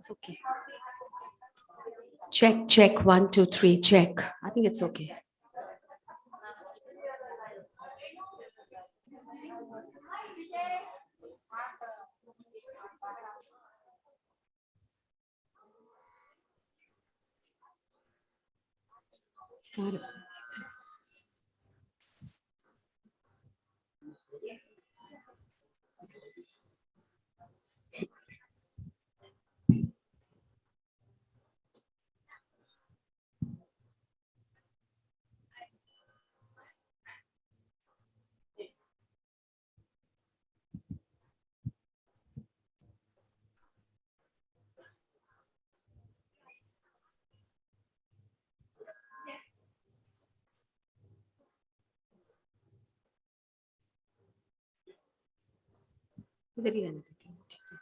It's okay. Check, check. 1, 2, 3, check. I think it's okay. Got it. इधर ही रहने देते हैं, ठीक है।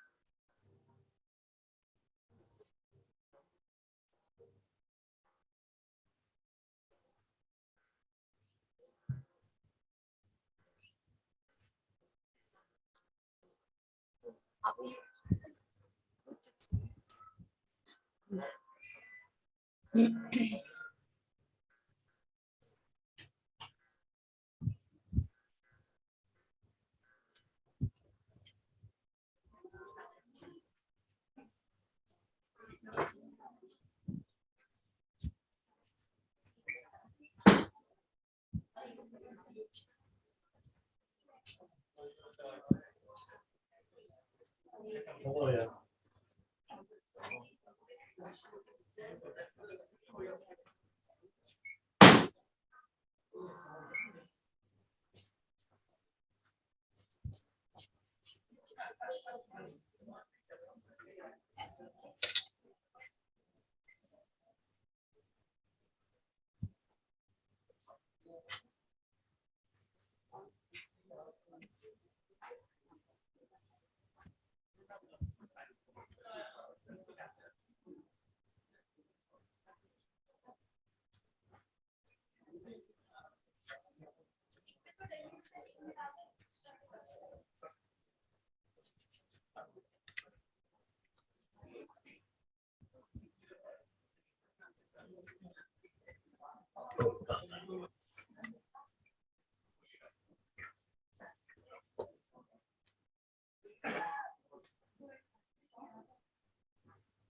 Oh, yeah.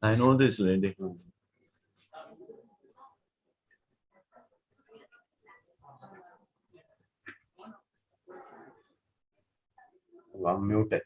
I know this lady. I'm muted.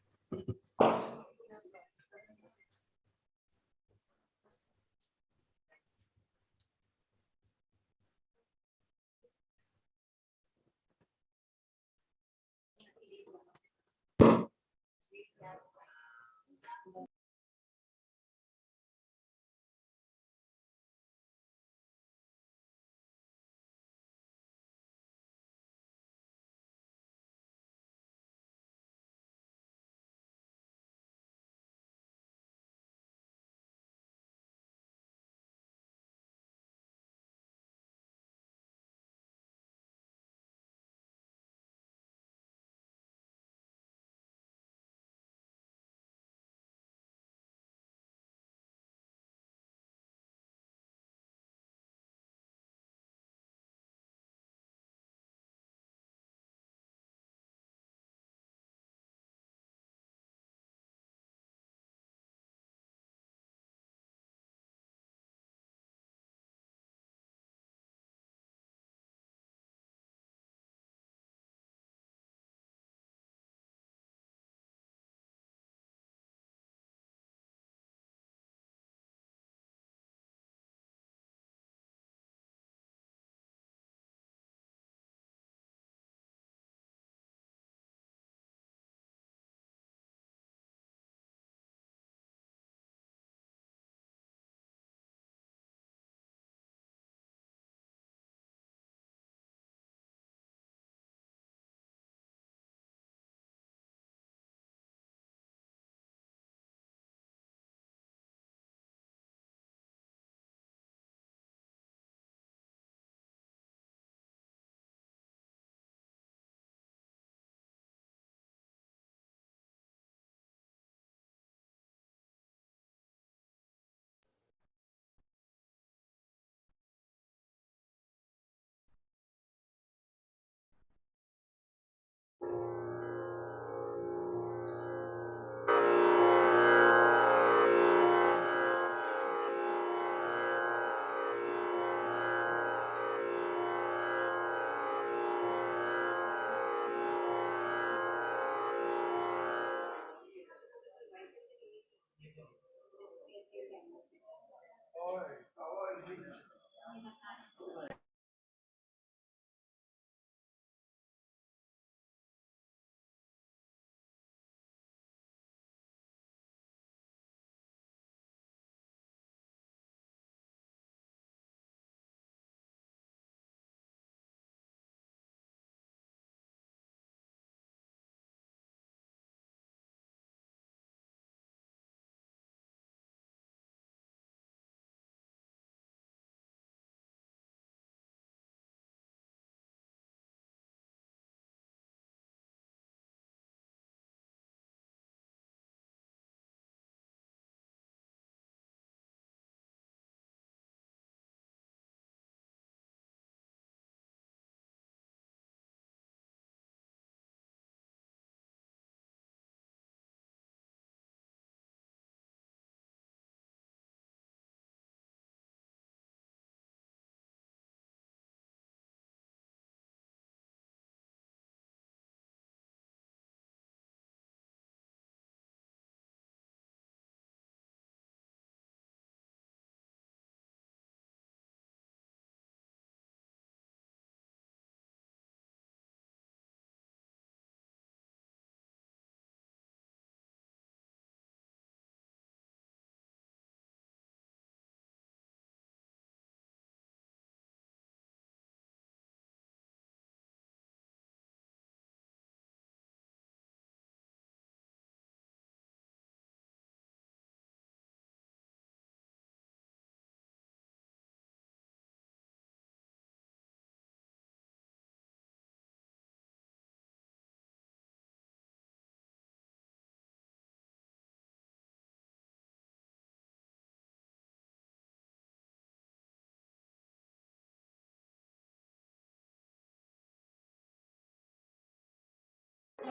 A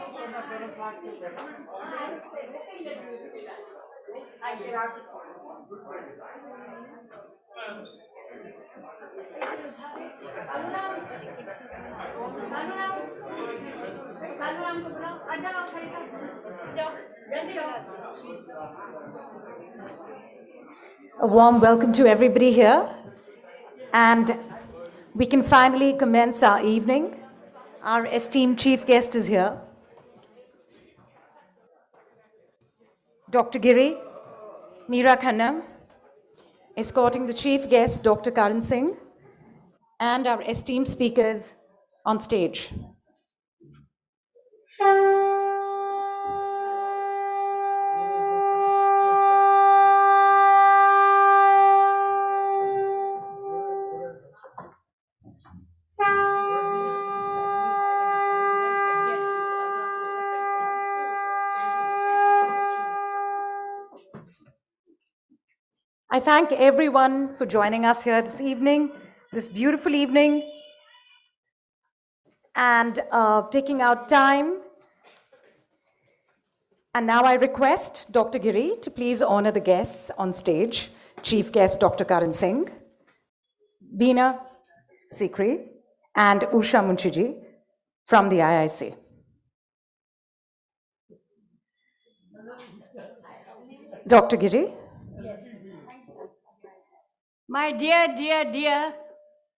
warm welcome to everybody here. And we can finally commence our evening. Our esteemed chief guest is here. Dr. Giri, Meera Khanna, escorting the chief guest, Dr. Karan Singh, and our esteemed speakers on stage. I thank everyone for joining us here this evening, this beautiful evening, and taking out time. And now I request Dr. Giri to please honor the guests on stage, Chief Guest Dr. Karan Singh, Veena Sikri, and Usha Munshiji from the IIC. Dr. Giri. My dear,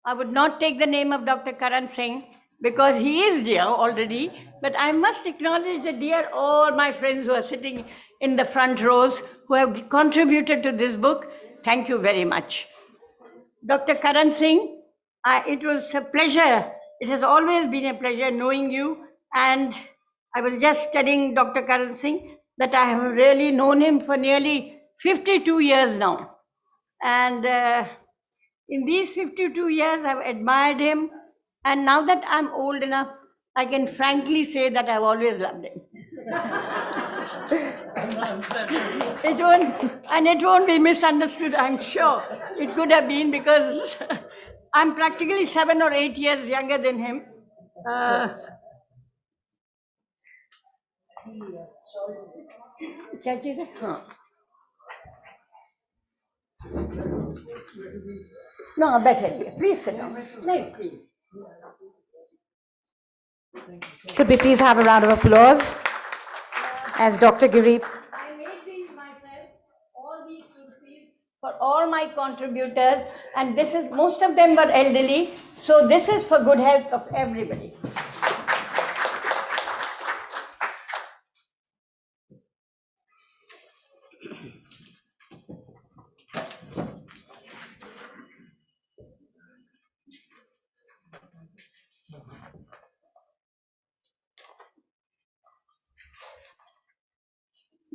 I would not take the name of Dr. Karan Singh because he is dear already, but I must acknowledge the dear all my friends who are sitting in the front rows who have contributed to this book. Thank you very much. Dr. Karan Singh, it was a pleasure. It has always been a pleasure knowing you, and I was just telling Dr. Karan Singh that I have really known him for nearly 52 years now. And in these 52 years, I've admired him. And now that I'm old enough, I can frankly say that I've always loved him. It won't be misunderstood, I'm sure. It could have been because I'm practically 7 or 8 years younger than him. क्या चीज़ है? हाँ. No, better. Please sit down. No, please. Could we please have a round of applause as Dr. Giri. I made these myself, all these kursis for all my contributors, and this is, most of them were elderly, so this is for good health of everybody.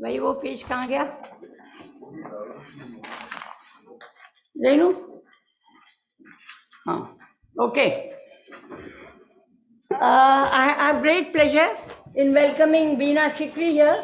भाई वो page कहाँ गया? रेनू? हाँ, okay. I have great pleasure in welcoming Veena Sikri here,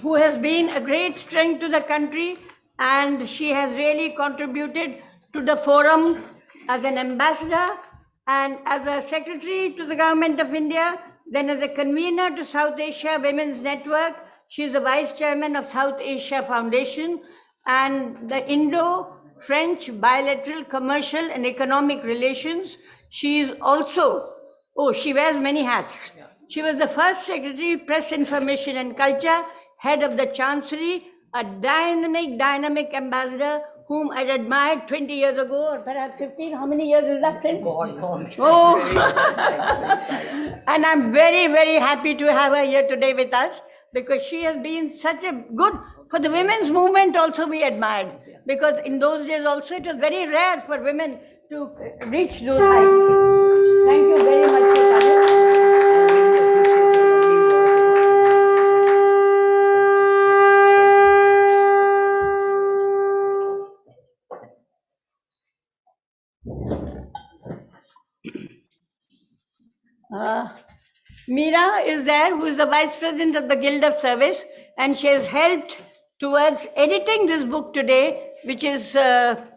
who has been a great strength to the country, and she has really contributed to the forum as an ambassador and as a secretary to the Government of India, then as a convener to South Asia Women's Network. She is the vice chairman of South Asia Foundation and the Indo-French bilateral commercial and economic relations. She is also, she wears many hats. She was the first secretary, press information and culture, head of the Chancery, a dynamic ambassador whom I admired 20 years ago, or perhaps 15. How many years is that since? Oh, and I'm very, very happy to have her here today with us, because she has been such a good, for the women's movement also we admired, because in those days also it was very rare for women to reach those heights. Thank you very much for coming. Meera is there, who is the Vice President of the Guild of Service, and she has helped towards editing this book today, which is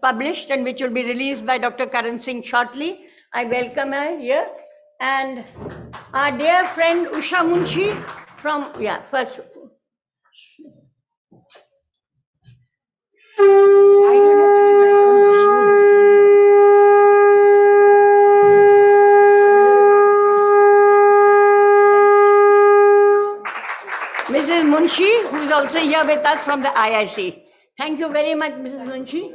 published and which will be released by Dr. Karan Singh shortly. I welcome her here. And our dear friend Usha Munshi from, yeah, first. Mrs. Munshi, who is also here with us from the IIC. Thank you very much, Mrs. Munshi.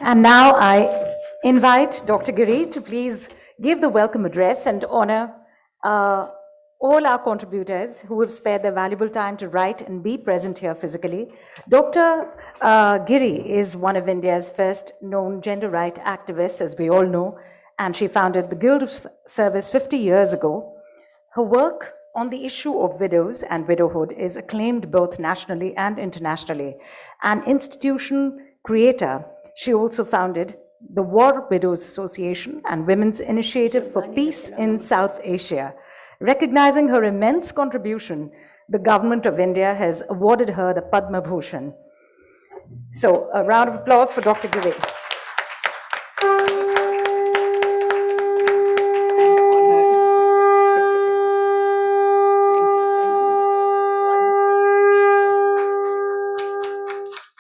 And now I invite Dr. Giri to please give the welcome address and honor all our contributors who have spared their valuable time to write and be present here physically. Dr. Giri is one of India's first known gender rights activists, as we all know, and she founded the Guild of Service 50 years ago. Her work on the issue of widows and widowhood is acclaimed both nationally and internationally. An institution creator, she also founded the War Widows Association and Women's Initiative for Peace in South Asia. Recognizing her immense contribution, the government of India has awarded her the Padma Bhushan. So a round of applause for Dr. Giri.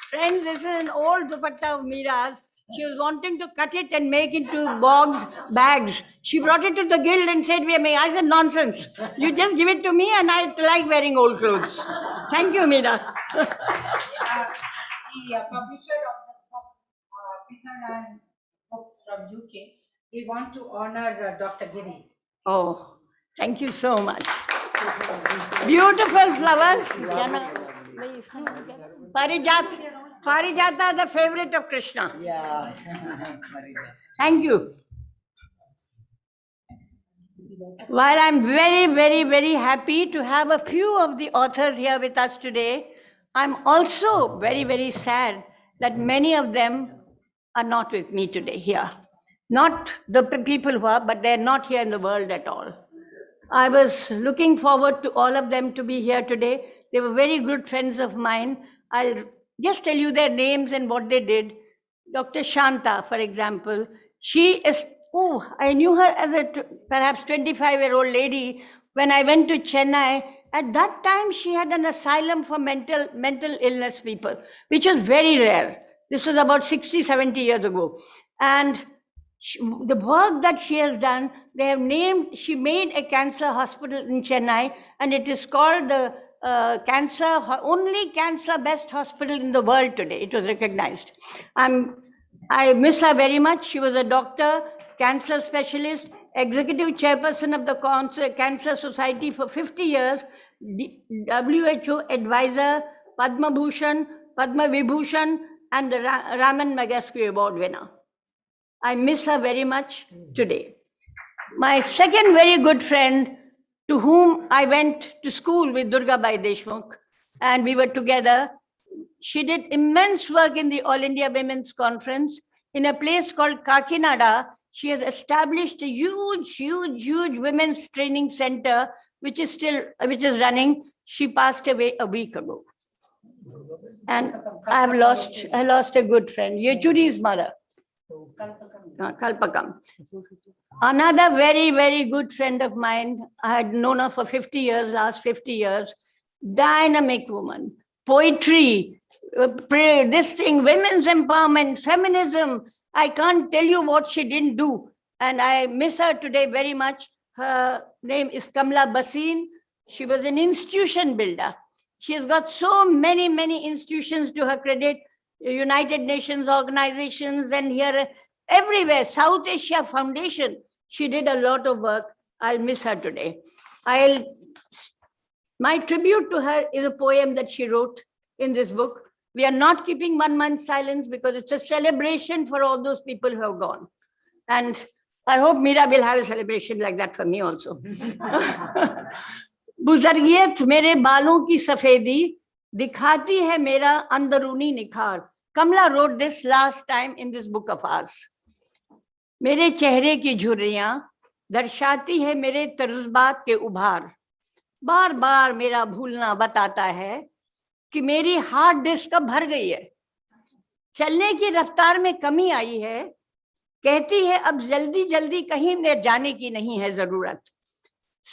Friends, this is an old dupatta of Meera's. She was wanting to cut it and make into bags. She brought it to the guild and said, I said, nonsense. You just give it to me and I like wearing old clothes. Thank you, Meera. The publisher of this book, Pippa Books from UK, we want to honor Dr. Giri. Oh, thank you so much. Beautiful flowers. Parijata, the favorite of Krishna. Yeah. Thank you. While I'm very, very, very happy to have a few of the authors here with us today, I'm also very, very sad that many of them are not with me today here. Not the people who are, but they're not here in the world at all. I was looking forward to all of them to be here today. They were very good friends of mine. I'll just tell you their names and what they did. Dr. Shanta, for example, she is, I knew her as a perhaps 25-year-old lady when I went to Chennai. At that time, she had an asylum for mental illness people, which was very rare. This was about 60, 70 years ago. And the work that she has done, she made a cancer hospital in Chennai, and it is called the only cancer best hospital in the world today. It was recognized. I miss her very much. She was a doctor, cancer specialist, executive chairperson of the Cancer Society for 50 years, WHO advisor, Padma Bhushan, Padma Vibhushan, and the Raman Magsaysay Award winner. I miss her very much today. My second very good friend, to whom I went to school with Durgabai Deshmukh, and we were together. She did immense work in the All India Women's Conference. In a place called Kakinada, she has established a huge women's training center, which is running. She passed away a week ago. And I lost a good friend, Yechuri's mother. Kalpakam. Another very, very good friend of mine, I had known her for 50 years, last 50 years, dynamic woman, poetry, this thing, women's empowerment, feminism. I can't tell you what she didn't do. And I miss her today very much. Her name is Kamla Basin. She was an institution builder. She has got so many, many institutions to her credit, United Nations organizations, and here, everywhere, South Asia Foundation. She did a lot of work. I'll miss her today. My tribute to her is a poem that she wrote in this book. We are not keeping 1 month silence because it's a celebration for all those people who have gone. And I hope Meera will have a celebration like that for me also. बुज़र्गियत मेरे बालों की सफेदी दिखाती है मेरा अंदरूनी निखार. Kamla wrote this last time in this book of ours. मेरे चेहरे की झुर्रियां दर्शाती है मेरे तजुर्बात के उभार. बार बार मेरा भूलना बताता है कि मेरी हार्ड डिस्क कब भर गई है. चलने की रफ्तार में कमी आई है. कहती है अब जल्दी जल्दी कहीं जाने की नहीं है जरूरत.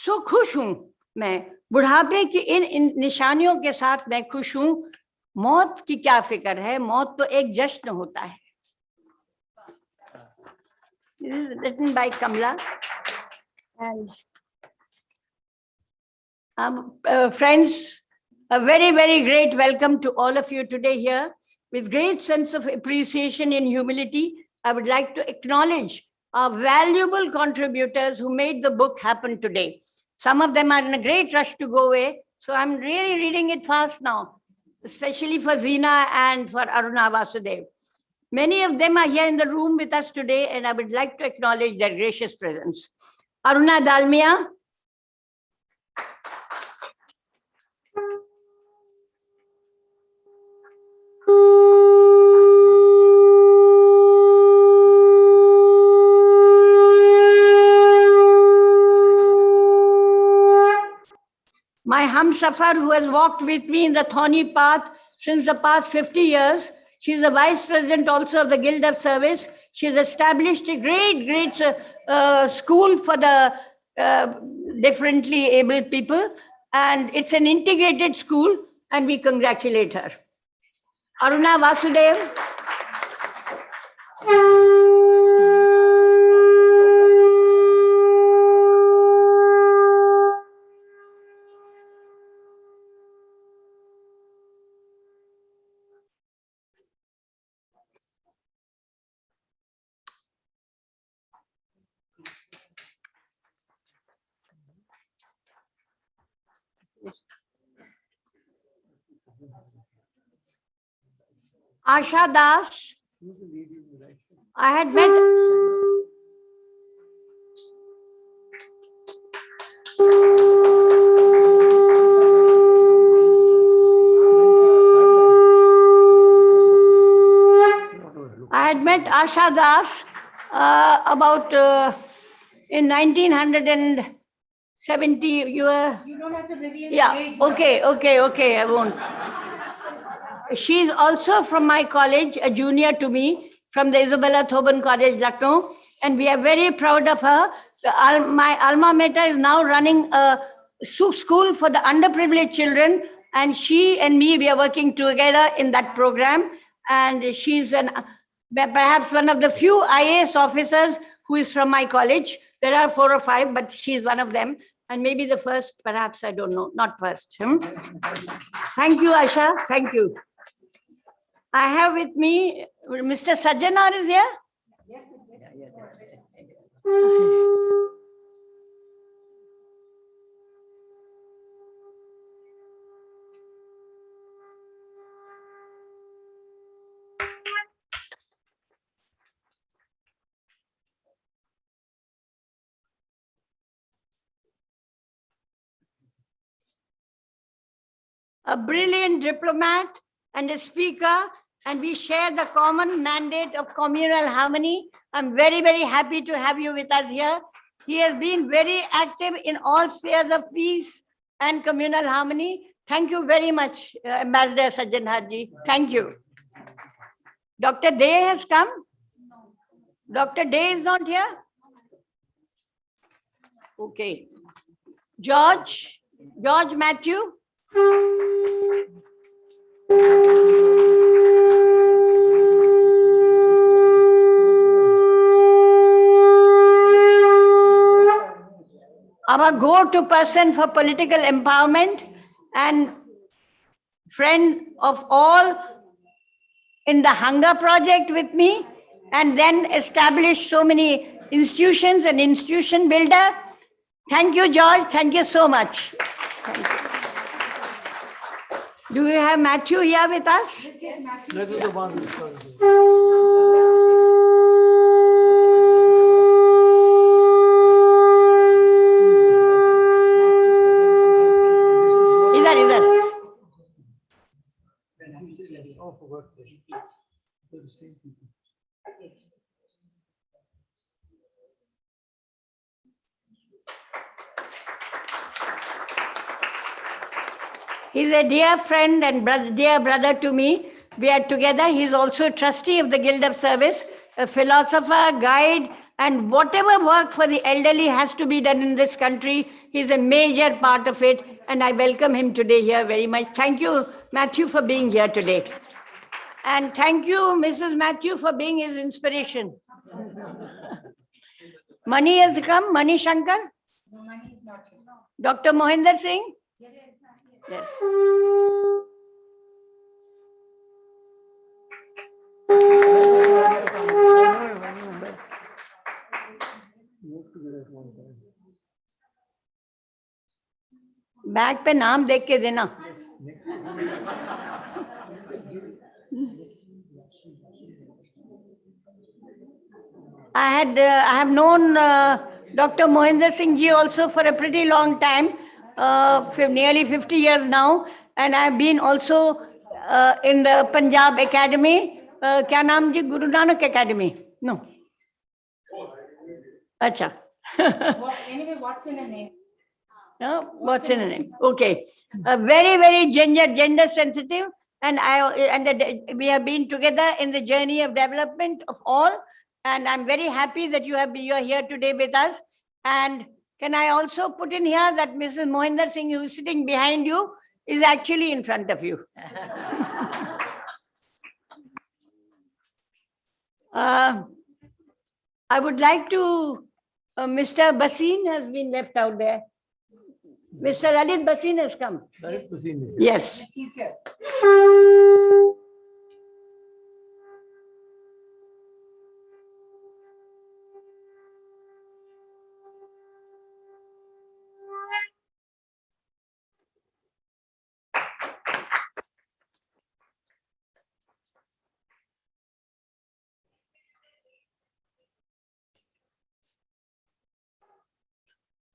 सो खुश हूं मैं, बुढ़ापे की इन निशानियों के साथ मैं खुश हूं। मौत की क्या फिक्र है, मौत तो एक जश्न होता है। This is written by Kamla. And friends, a very, very great welcome to all of you today here. With great sense of appreciation and humility, I would like to acknowledge our valuable contributors who made the book happen today. Some of them are in a great rush to go away, so I'm really reading it fast now, especially for Zina and for Aruna Vasudev. Many of them are here in the room with us today, and I would like to acknowledge their gracious presence. Aruna Dalmia. My Humsafar, who has walked with me in the thorny path since the past 50 years. She's the vice president also of the Guild of Service. She's established a great school for the differently abled people. And it's an integrated school, and we congratulate her. Aruna Vasudev. Asha Das. I had met. I had met Asha Das about in 1970. You were. You don't have to reveal. Yeah. the age. Okay. I won't. She's also from my college, a junior to me, from the Isabella Thoban College, Lucknow, and we are very proud of her. My alma mater is now running a school for the underprivileged children, and she and me, we are working together in that program. And she's perhaps one of the few IAS officers who is from my college. There are 4 or 5, but she's one of them. And maybe the first, perhaps, I don't know, not first. Thank you, Asha. Thank you. I have with me, Mr. Sajjanar is here? Yes. A brilliant diplomat and a speaker, and we share the common mandate of communal harmony. I'm very, very happy to have you with us here. He has been very active in all spheres of peace and communal harmony. Thank you very much, Ambassador Sajjanarji. Thank you. Dr. Day has come? Dr. Day is not here? Okay. George Matthew? Our go-to person for political empowerment and friend of all in the Hunger Project with me, and then established so many institutions and institution builder. Thank you, George. Thank you so much. Thank you. Do we have Matthew here with us? Yes, Matthew. Idhar. He's a dear friend and dear brother to me. We are together. He's also a trustee of the Guild of Service, a philosopher, guide, And whatever work for the elderly has to be done in this country, he's a major part of it. And I welcome him today here very much. Thank you, Matthew, for being here today. And thank you, Mrs. Matthew, for being his inspiration. Mani has come, Mani Shankar. No, money is not here. Dr. Mohinder Singh? Yes. Bag पे नाम देख के देना. I have known Dr. Mohinder Singh ji also for a pretty long time, for nearly 50 years now, and I have been also in the Punjab Academy. क्या नाम जी? Guru Nanak Academy? No. Acha. Anyway, what's in a name? No, what's in a name? Okay. Very, very gender sensitive, and we have been together in the journey of development of all. And I'm very happy that you are here today with us. And can I also put in here that Mrs. Mohinder Singh, who is sitting behind you, is actually in front of you. I would like to, Mr. Basin has been left out there. Mr. Lalit Basin has come. Yes. Yes, he's here.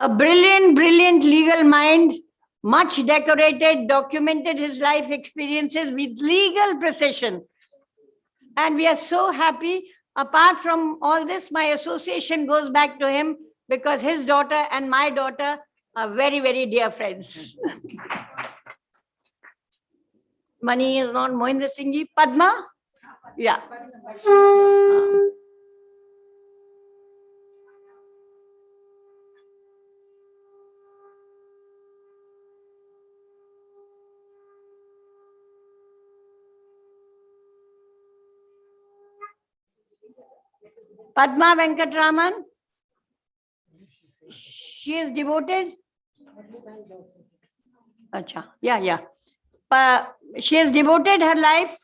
A brilliant, brilliant legal mind, much decorated, documented his life experiences with legal precision. And we are so happy. Apart from all this, my association goes back to him because his daughter and my daughter are very, very dear friends. Mani is not Mohinder Singh ji. Padma? Yeah. Padma Venkatraman. She is devoted. Acha. Yeah. She has devoted her life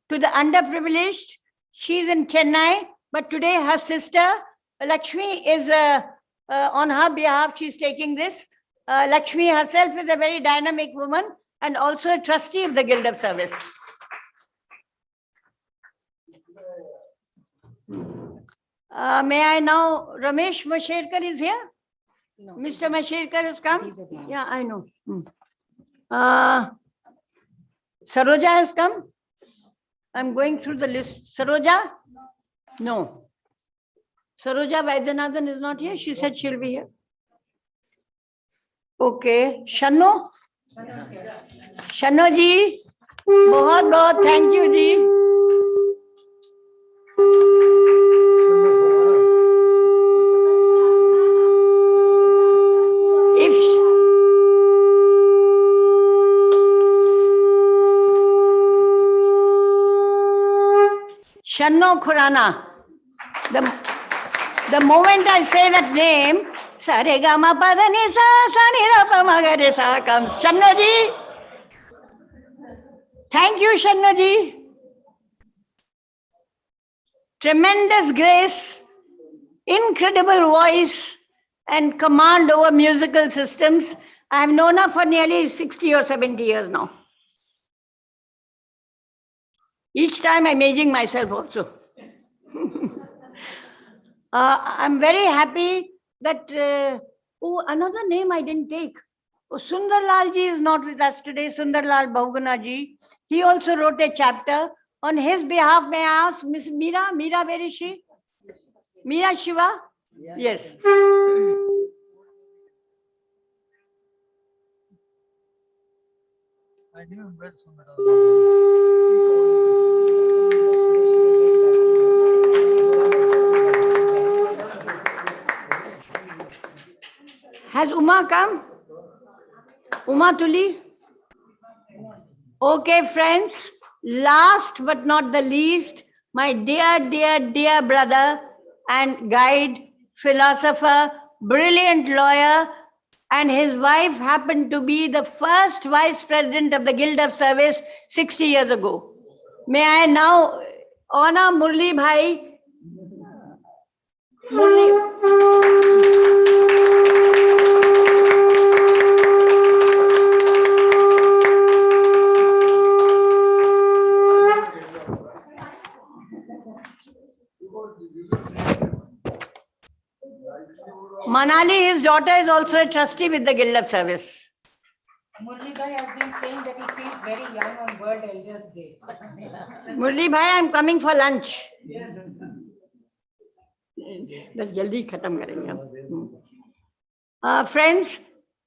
to the underprivileged. She is in Chennai, but today her sister Lakshmi is on her behalf. She is taking this. Lakshmi herself is a very dynamic woman and also a trustee of the Guild of Service. May I now, Ramesh Masherkar is here? No. Mr. Masherkar has come? These are the- Yeah, I know. Saroja has come? I'm going through the list. Saroja? No. Saroja Vaidyanathan is not here. She said she'll be here. Okay. Shanno? Shanno ji? बहुत बहुत thank you ji. Shanno Khurana. The moment I say that name, Saregama Padanisa, Sanira Pamagarisa comes. Shanno ji. Thank you, Shanno ji. Tremendous grace, incredible voice, and command over musical systems. I have known her for nearly 60 or 70 years now. Each time I'm aging myself also. I'm very happy that, another name I didn't take. Oh, Sundarlal ji is not with us today, Sundarlal Bahuguna ji. He also wrote a chapter. On his behalf, may I ask Miss Meera? Meera, where is she? Meera Shiva? Yes. Has Uma come? Uma Tuli? Okay, friends. Last but not the least, my dear brother and guide, philosopher, brilliant lawyer, and his wife happened to be the first vice president of the Guild of Service 60 years ago. May I now honor Murli Bhai. Manali, his daughter, is also a trustee with the Guild of Service. Murli Bhai has been saying that he feels very young on World Elders Day. Murli Bhai, I'm coming for lunch. Jaldi khatam karenge hum. Friends,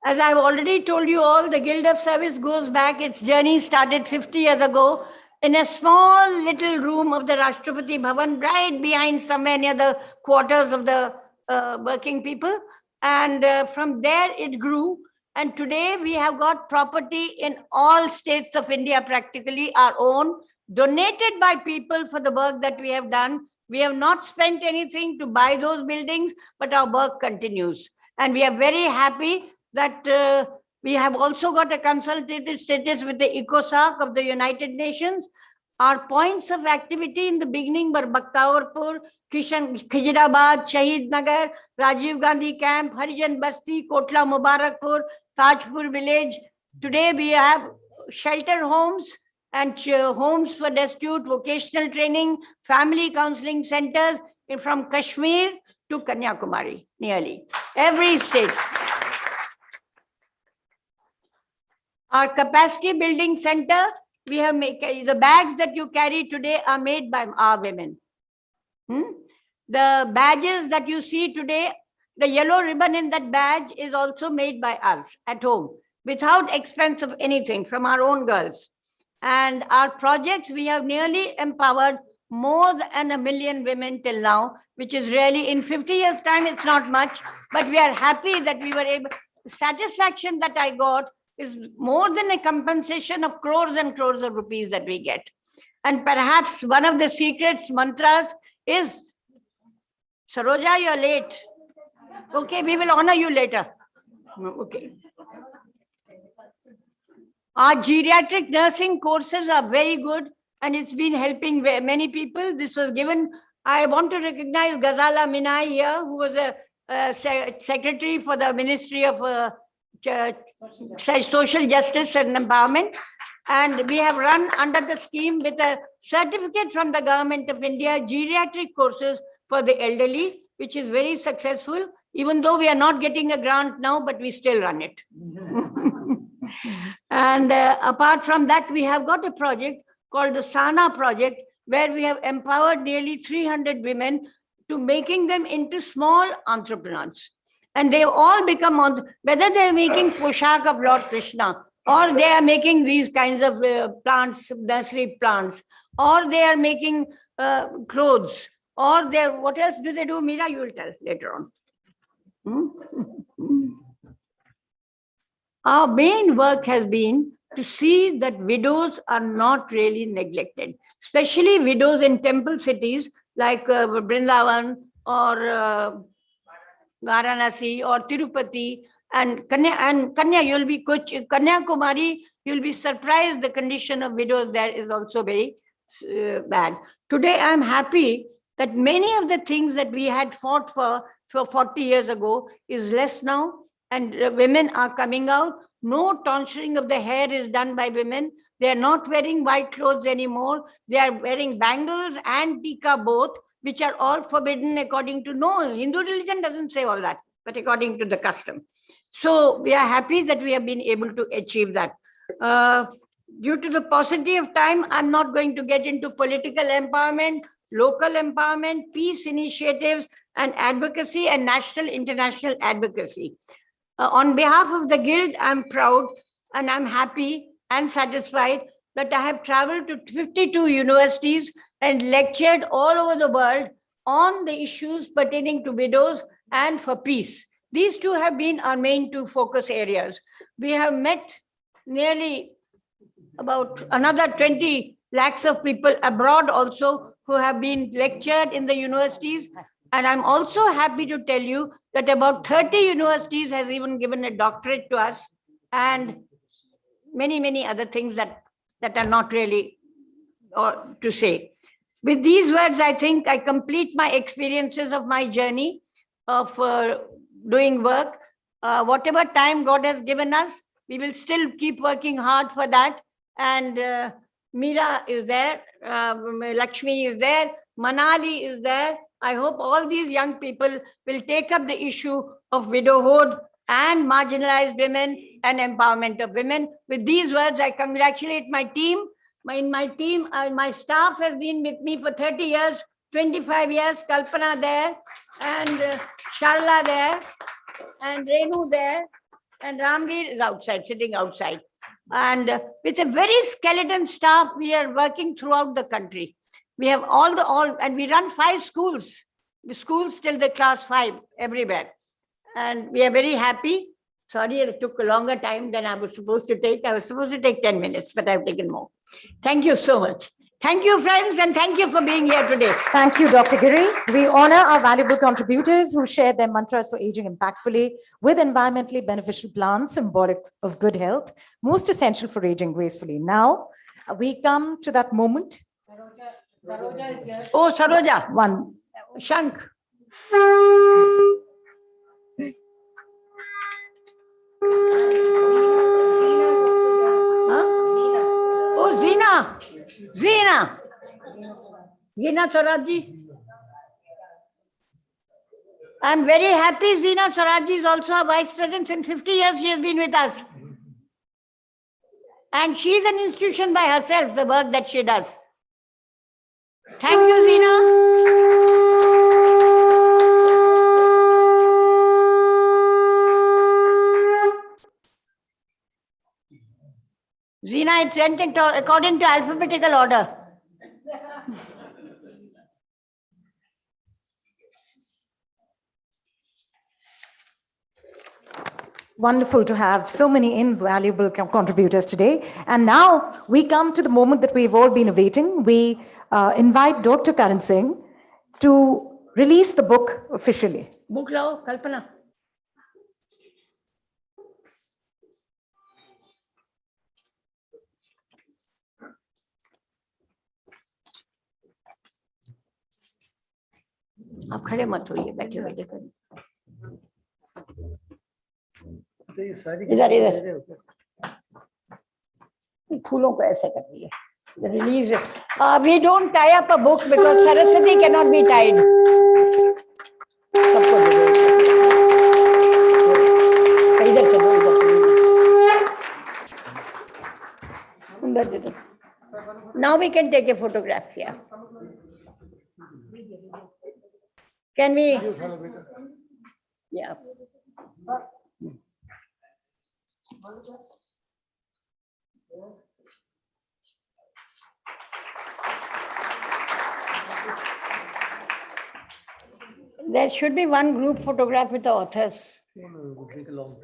as I've already told you all, the Guild of Service goes back. Its journey started 50 years ago in a small little room of the Rashtrapati Bhavan, right behind somewhere near the quarters of the working people. And from there it grew. And today we have got property in all states of India, practically our own, donated by people for the work that we have done. We have not spent anything to buy those buildings, but our work continues. And we are very happy that we have also got a consultative status with the ECOSOC of the United Nations. Our points of activity in the beginning were Bakhtawarpur, Khizrabad, Shahid Nagar, Rajiv Gandhi Camp, Harijan Basti, Kotla Mubarakpur, Tajpur Village. Today we have shelter homes and homes for destitute, vocational training, family counseling centers from Kashmir to Kanyakumari, nearly every state. Our capacity building center, we have made the bags that you carry today are made by our women. The badges that you see today, the yellow ribbon in that badge is also made by us at home, without expense of anything, from our own girls. And our projects, we have nearly empowered more than 1 million women till now, which is really, in 50 years' time, it's not much, but we are happy that we were able. The satisfaction that I got is more than a compensation of crores and crores of rupees that we get. And perhaps one of the secrets, mantras, is, Saroja, you're late. Okay, we will honor you later. Okay. Our geriatric nursing courses are very good, and it's been helping many people. This was given, I want to recognize Ghazala Minai here, who was a secretary for the Ministry of Social Justice and Empowerment. And we have run under the scheme with a certificate from the Government of India, geriatric courses for the elderly, which is very successful, even though we are not getting a grant now, but we still run it. And apart from that, we have got a project called the Sana project, where we have empowered nearly 300 women to making them into small entrepreneurs. And they all become, whether they're making Poshak of Lord Krishna, or they are making these kinds of plants, nursery plants, or they are making clothes, or they, what else do they do? Meera, you will tell later on. Our main work has been to see that widows are not really neglected, especially widows in temple cities like Vrindavan or Varanasi or Tirupati and Kanya, you'll be Kanyakumari, you'll be surprised the condition of widows there is also very bad. Today, I'm happy that many of the things that we had fought for 40 years ago is less now, and women are coming out. No tonsuring of the hair is done by women. They are not wearing white clothes anymore. They are wearing bangles and tika both, which are all forbidden according to, no, Hindu religion doesn't say all that, but according to the custom. So we are happy that we have been able to achieve that. Due to the paucity of time, I'm not going to get into political empowerment, local empowerment, peace initiatives, and advocacy, and national, international advocacy. On behalf of the Guild, I'm proud and I'm happy and satisfied that I have traveled to 52 universities and lectured all over the world on the issues pertaining to widows and for peace. These two have been our main two focus areas. We have met nearly about another 20 lakhs of people abroad also who have been lectured in the universities. And I'm also happy to tell you that about 30 universities has even given a doctorate to us, and many, many other things that are not really to say. With these words, I think I complete my experiences of my journey of doing work. Whatever time God has given us, we will still keep working hard for that. And Meera is there, Lakshmi is there, Manali is there. I hope all these young people will take up the issue of widowhood and marginalized women and empowerment of women. With these words, I congratulate my team. My staff has been with me for 30 years, 25 years, Kalpana there, and Sharla there, and Renu there, and Ramveer is outside, sitting outside. And with a very skeleton staff, we are working throughout the country. We have and we run 5 schools, the schools till the class 5 everywhere. And we are very happy. Sorry, it took a longer time than I was supposed to take. I was supposed to take 10 minutes, but I've taken more. Thank you so much. Thank you, friends, and thank you for being here today. Thank you, Dr. Giri. We honor our valuable contributors who share their mantras for aging impactfully with environmentally beneficial plants, symbolic of good health, most essential for aging gracefully. Now, we come to that moment. Saroja is here. Oh, Saroja, One. Shank. Huh? Oh, Zina Swarajji. I'm very happy Zina Swarajji is also a vice president. In 50 years, she has been with us. And she's an institution by herself, the work that she does. Thank you, Zina. Zina, it's sent according to alphabetical order. Wonderful to have so many invaluable contributors today. And now we come to the moment that we've all been awaiting. We invite Dr. Karan Singh to release the book officially. Book lao, Kalpana. आप खड़े मत होइए, बैठे बैठे करिए। इधर फूलों को ऐसे कर दिए। The release. We don't tie up a book because Saraswati cannot be tied. सबको दे दो। इधर से दो, इधर दे दो। Now we can take a photograph here. Can we? Yeah. There should be one group photograph with the authors.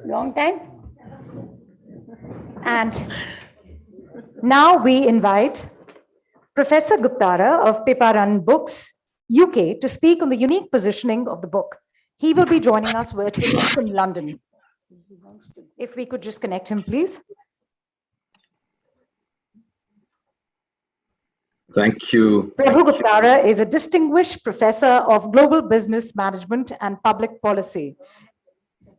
Long time? And now we invite Professor Guptara of Pippa Rann Books, UK, to speak on the unique positioning of the book. He will be joining us virtually from London. If we could just connect him, please. Thank you. Prabhu Guptara is a distinguished professor of global business management and public policy,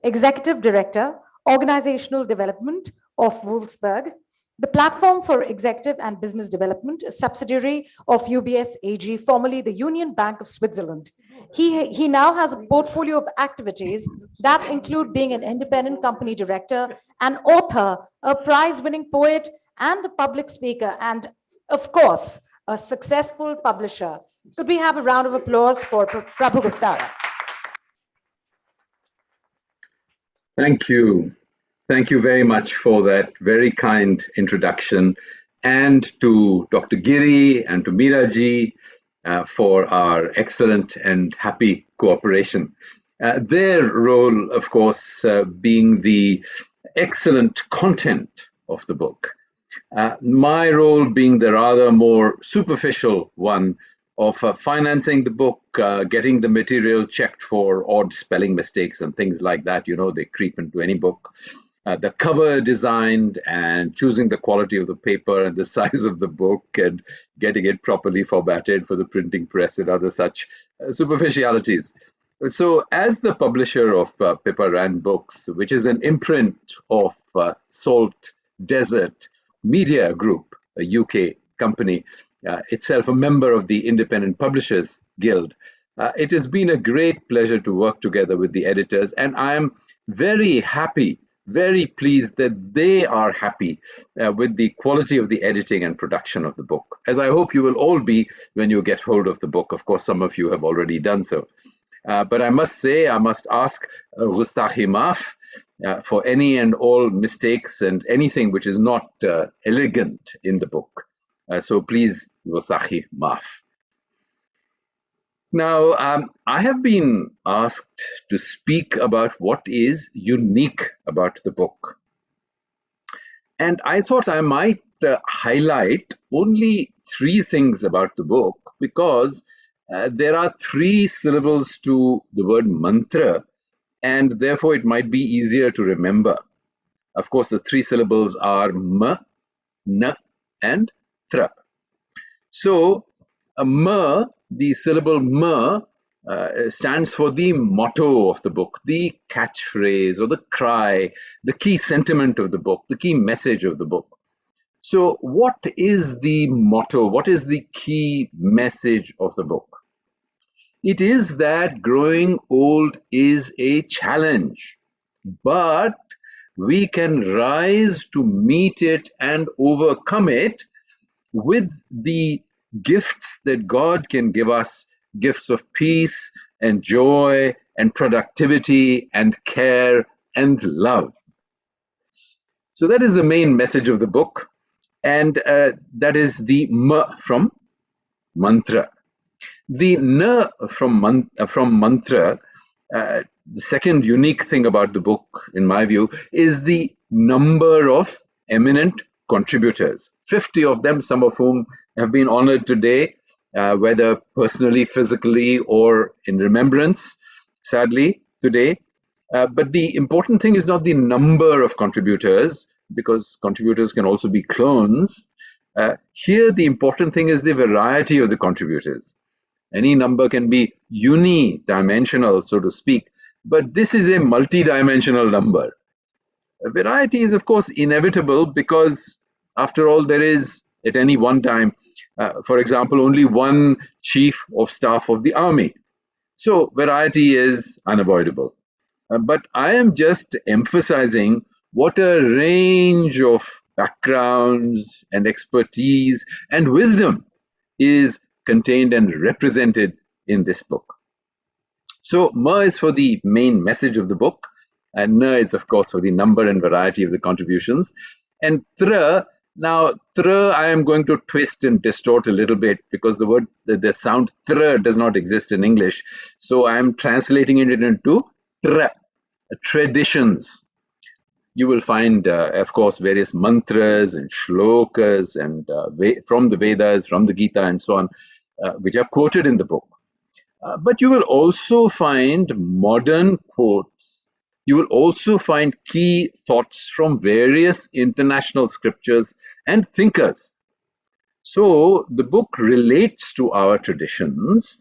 executive director, organizational development of Wolfsburg, the platform for executive and business development, a subsidiary of UBS AG, formerly the Union Bank of Switzerland. He now has a portfolio of activities that include being an independent company director, an author, a prize-winning poet, and a public speaker, and of course, a successful publisher. Could we have a round of applause for Prabhu Guptara? Thank you. Thank you very much for that very kind introduction, and to Dr. Giri and to Meera ji for our excellent and happy cooperation. Their role, of course, being the excellent content of the book. My role being the rather more superficial one of financing the book, getting the material checked for odd spelling mistakes and things like that. You know, they creep into any book. The cover designed and choosing the quality of the paper and the size of the book and getting it properly formatted for the printing press and other such superficialities. So, as the publisher of Pippa Rann Books, which is an imprint of Salt Desert Media Group, a UK company, itself a member of the Independent Publishers Guild, it has been a great pleasure to work together with the editors, and I am very happy, very pleased that they are happy with the quality of the editing and production of the book, as I hope you will all be when you get hold of the book. Of course, some of you have already done so. But I must say, I must ask Gustakhi Maaf for any and all mistakes and anything which is not elegant in the book. So please, Gustakhi Maaf. Now, I have been asked to speak about what is unique about the book. And I thought I might highlight only 3 things about the book, because there are 3 syllables to the word mantra, and therefore it might be easier to remember. Of course, the 3 syllables are ma, na, and tra. So, ma, the syllable ma, stands for the motto of the book, the catchphrase or the cry, the key sentiment of the book, the key message of the book. So, what is the motto? What is the key message of the book? It is that growing old is a challenge, but we can rise to meet it and overcome it with the gifts that God can give us, gifts of peace and joy and productivity and care and love. So that is the main message of the book, and that is the ma from mantra. The na from mantra, the second unique thing about the book, in my view, is the number of eminent contributors. 50 of them, some of whom have been honored today, whether personally, physically, or in remembrance, sadly, today. But the important thing is not the number of contributors, because contributors can also be clones. Here, the important thing is the variety of the contributors. Any number can be unidimensional, so to speak, but this is a multidimensional number. Variety is, of course, inevitable because, after all, there is, at any one time, for example, only one chief of staff of the army. So variety is unavoidable. But I am just emphasizing what a range of backgrounds and expertise and wisdom is contained and represented in this book. So ma is for the main message of the book, and na is, of course, for the number and variety of the contributions. And tra, now tra I am going to twist and distort a little bit, because the sound tra does not exist in English. So I am translating it into tra, traditions. You will find, of course, various mantras and shlokas and from the Vedas, from the Gita, and so on, which are quoted in the book. But you will also find modern quotes. You will also find key thoughts from various international scriptures and thinkers. So the book relates to our traditions,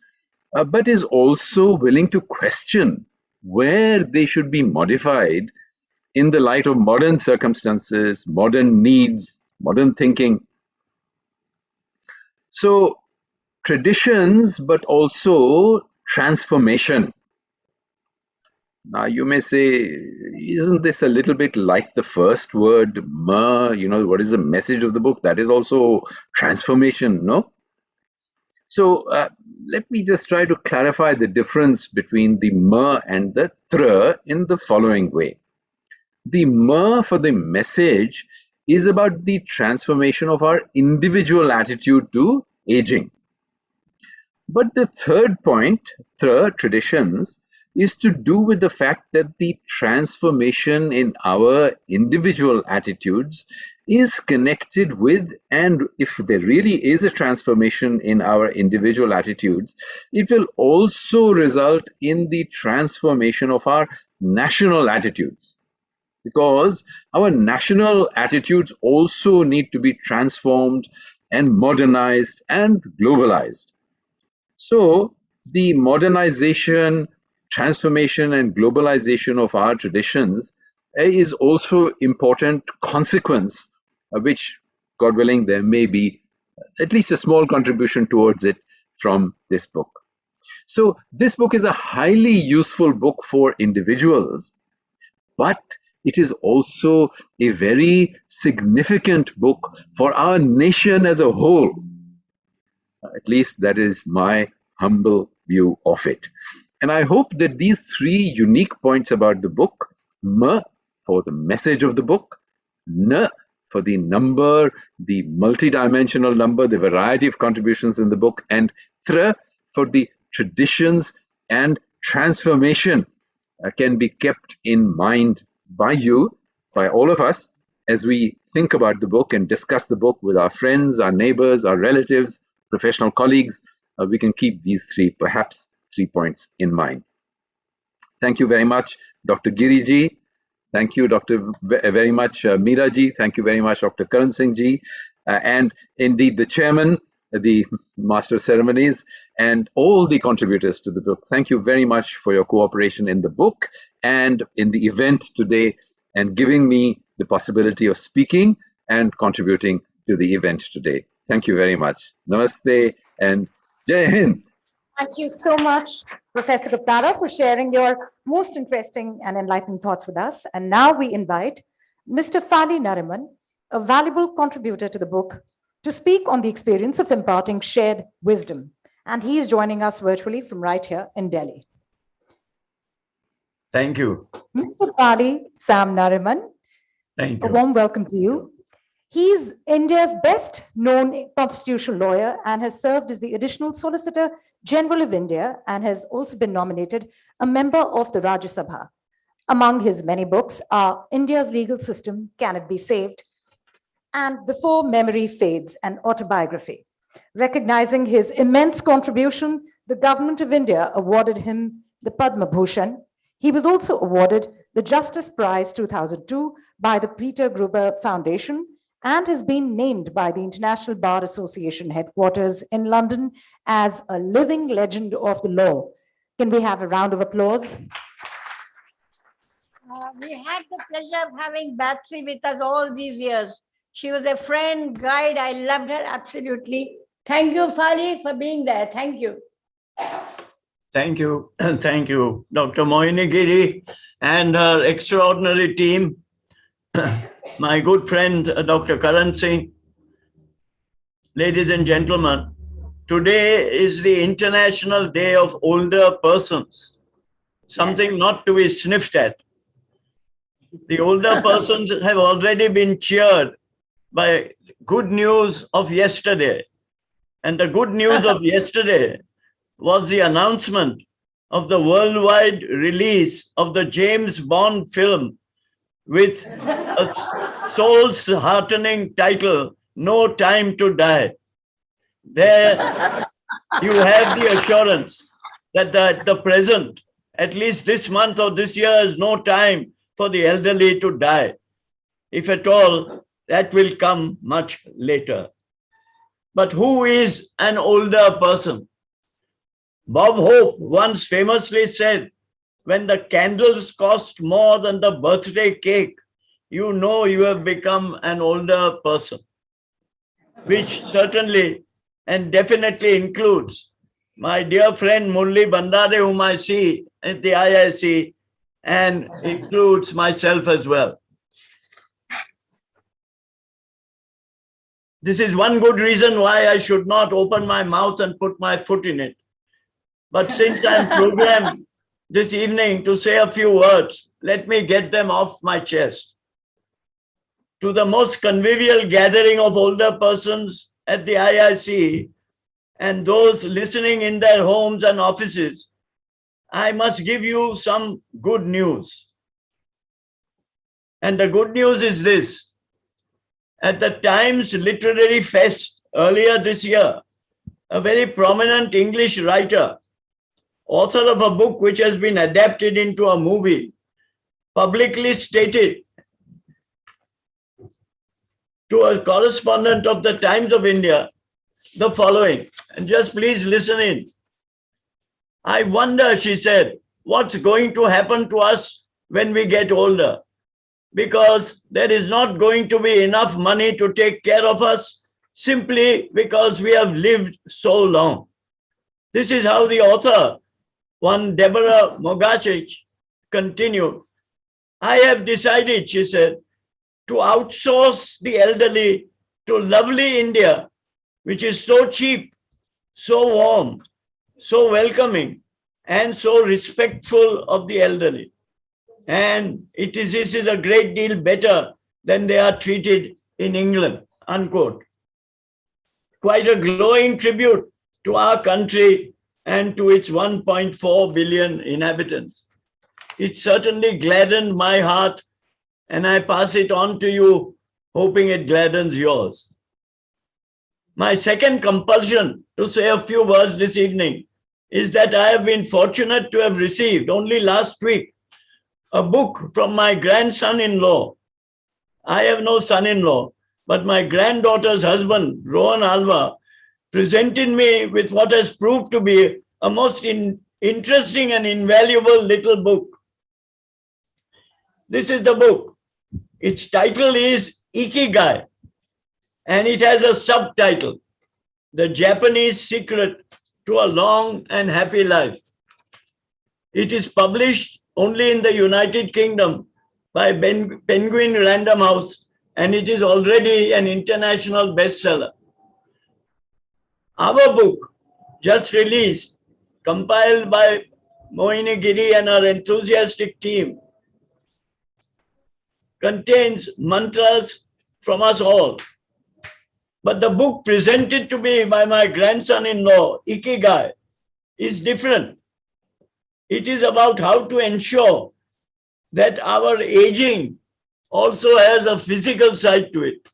but is also willing to question where they should be modified in the light of modern circumstances, modern needs, modern thinking. So traditions, but also transformation. Now you may say, isn't this a little bit like the first word, ma? You know, what is the message of the book? That is also transformation, no? So let me just try to clarify the difference between the ma and the tra in the following way. The ma for the message is about the transformation of our individual attitude to aging. But the third point, tra, traditions, is to do with the fact that the transformation in our individual attitudes is connected with, and if there really is a transformation in our individual attitudes, it will also result in the transformation of our national attitudes. Because our national attitudes also need to be transformed and modernized and globalized. So the modernization, transformation and globalization of our traditions is also important consequence, which, God willing, there may be at least a small contribution towards it from this book. So this book is a highly useful book for individuals, but it is also a very significant book for our nation as a whole. At least that is my humble view of it. And I hope that these three unique points about the book, M for the message of the book, N for the number, the multidimensional number, the variety of contributions in the book, and Thr for the traditions and transformation can be kept in mind by you, by all of us, as we think about the book and discuss the book with our friends, our neighbors, our relatives, professional colleagues. We can keep these perhaps three points in mind. Thank you very much, Dr. Giri ji. Thank you, very much, Meera ji. Thank you very much, Dr. Karan Singh ji. And indeed, the chairman, the master of ceremonies, and all the contributors to the book. Thank you very much for your cooperation in the book and in the event today, and giving me the possibility of speaking and contributing to the event today. Thank you very much. Namaste and Jai Hind. Thank you so much, Professor Guptara, for sharing your most interesting and enlightening thoughts with us. And now we invite Mr. Fali Nariman, a valuable contributor to the book, to speak on the experience of imparting shared wisdom. And he is joining us virtually from right here in Delhi. Thank you. Mr. Fali Sam Nariman, Thank a you. warm welcome to you. He's India's best known constitutional lawyer and has served as the Additional Solicitor General of India and has also been nominated a member of the Rajya Sabha. Among his many books are India's Legal System, Can It Be Saved? And Before Memory Fades, an autobiography. Recognizing his immense contribution, the Government of India awarded him the Padma Bhushan. He was also awarded the Justice Prize 2002 by the Peter Gruber Foundation and has been named by the International Bar Association headquarters in London as a living legend of the law. Can we have a round of applause? We had the pleasure of having Batsy with us all these years. She was a friend, guide. I loved her absolutely. Thank you, Fali, for being there. Thank you. Thank you. Thank you, Dr. Mohini Giri and her extraordinary team. My good friend, Dr. Karan Singh. Ladies and gentlemen, today is the International Day of Older Persons, something not to be sniffed at. The older persons have already been cheered by good news of yesterday. And the good news of yesterday was the announcement of the worldwide release of the James Bond film with a soul-heartening title, No Time to Die. There you have the assurance that at the present, at least this month or this year, is no time for the elderly to die. If at all, that will come much later. But who is an older person? Bob Hope once famously said, when the candles cost more than the birthday cake, you know you have become an older person, which certainly and definitely includes my dear friend Murli Bandare, whom I see at the IIC, and includes myself as well. This is one good reason why I should not open my mouth and put my foot in it. But since I'm programmed this evening to say a few words, let me get them off my chest. To the most convivial gathering of older persons at the IIC and those listening in their homes and offices, I must give you some good news. And the good news is this. At the Times Literary Fest earlier this year, a very prominent English writer, author of a book which has been adapted into a movie, publicly stated to a correspondent of the Times of India the following, and just please listen in. I wonder, she said, what's going to happen to us when we get older, because there is not going to be enough money to take care of us simply because we have lived so long. This is how the author, one Deborah Mogachich, continued. I have decided, she said, to outsource the elderly to lovely India, which is so cheap, so warm, so welcoming, and so respectful of the elderly. And this is a great deal better than they are treated in England, unquote. Quite a glowing tribute to our country and to its 1.4 billion inhabitants. It certainly gladdened my heart, and I pass it on to you, hoping it gladdens yours. My second compulsion to say a few words this evening is that I have been fortunate to have received only last week a book from my grandson-in-law. I have no son-in-law, but my granddaughter's husband, Rohan Alva, presented me with what has proved to be a most interesting and invaluable little book. This is the book. Its title is Ikigai, and it has a subtitle, The Japanese Secret to a Long and Happy Life. It is published only in the United Kingdom by Penguin Random House, and it is already an international bestseller. Our book, just released, compiled by Mohini Giri and our enthusiastic team, contains mantras from us all. But the book presented to me by my grandson-in-law, Ikigai, is different. It is about how to ensure that our aging also has a physical side to it.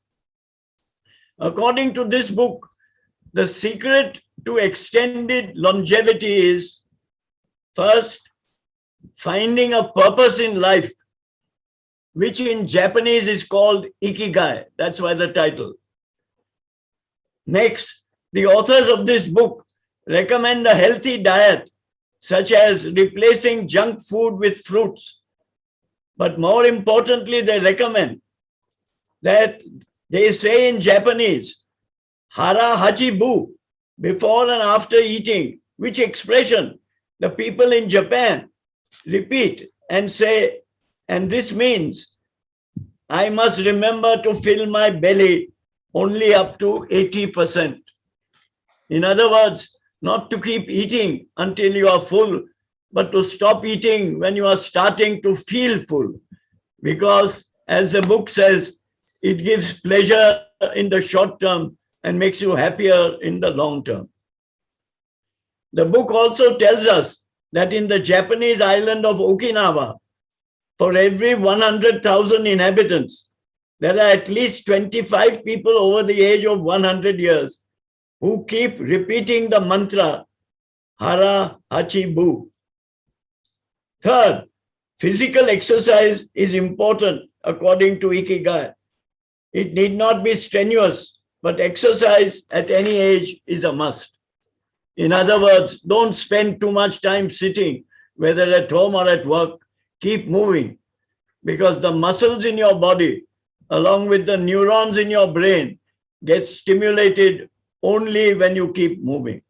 According to this book, the secret to extended longevity is, first, finding a purpose in life, which in Japanese is called Ikigai. That's why the title. Next, the authors of this book recommend a healthy diet, such as replacing junk food with fruits. But more importantly, they recommend that they say in Japanese, hara hachi bu, before and after eating, which expression the people in Japan repeat and say, and this means, I must remember to fill my belly only up to 80%. In other words, not to keep eating until you are full, but to stop eating when you are starting to feel full. Because, as the book says, it gives pleasure in the short term and makes you happier in the long term. The book also tells us that in the Japanese island of Okinawa, for every 100,000 inhabitants, there are at least 25 people over the age of 100 years who keep repeating the mantra, hara hachi bu. Third, physical exercise is important according to Ikigai. It need not be strenuous, but exercise at any age is a must. In other words, don't spend too much time sitting, whether at home or at work. Keep moving, because the muscles in your body, along with the neurons in your brain, get stimulated only when you keep moving.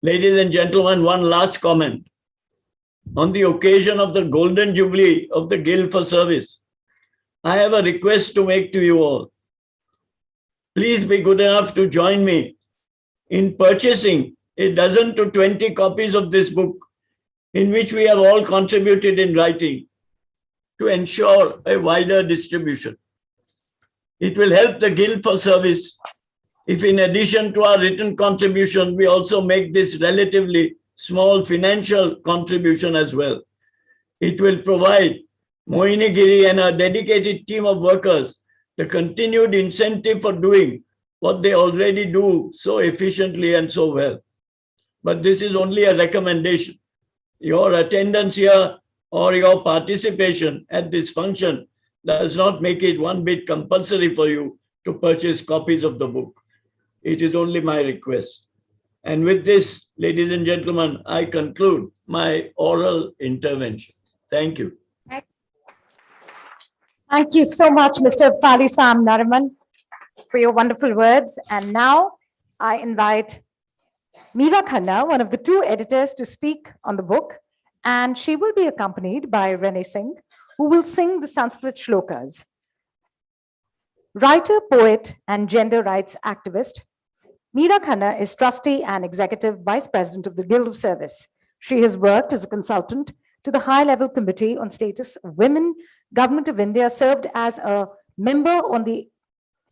Ladies and gentlemen, one last comment. On the occasion of the Golden Jubilee of the Guild for Service, I have a request to make to you all. Please be good enough to join me in purchasing a dozen to 20 copies of this book, in which we have all contributed in writing, to ensure a wider distribution. It will help the Guild for Service if, in addition to our written contribution, we also make this relatively small financial contribution as well. It will provide Mohini Giri and her dedicated team of workers the continued incentive for doing what they already do so efficiently and so well. But this is only a recommendation. Your attendance here or your participation at this function does not make it one bit compulsory for you to purchase copies of the book. It is only my request. And with this, ladies and gentlemen, I conclude my oral intervention. Thank you. Thank you so much, Mr. Palisam Nariman, for your wonderful words. And now I invite Meera Khanna, one of the two editors, to speak on the book. And she will be accompanied by Rann Singh, who will sing the Sanskrit shlokas. Writer, poet, and gender rights activist, Meera Khanna is trustee and executive vice president of the Guild of Service. She has worked as a consultant to the high-level committee on status of women, Government of India, served as a member on the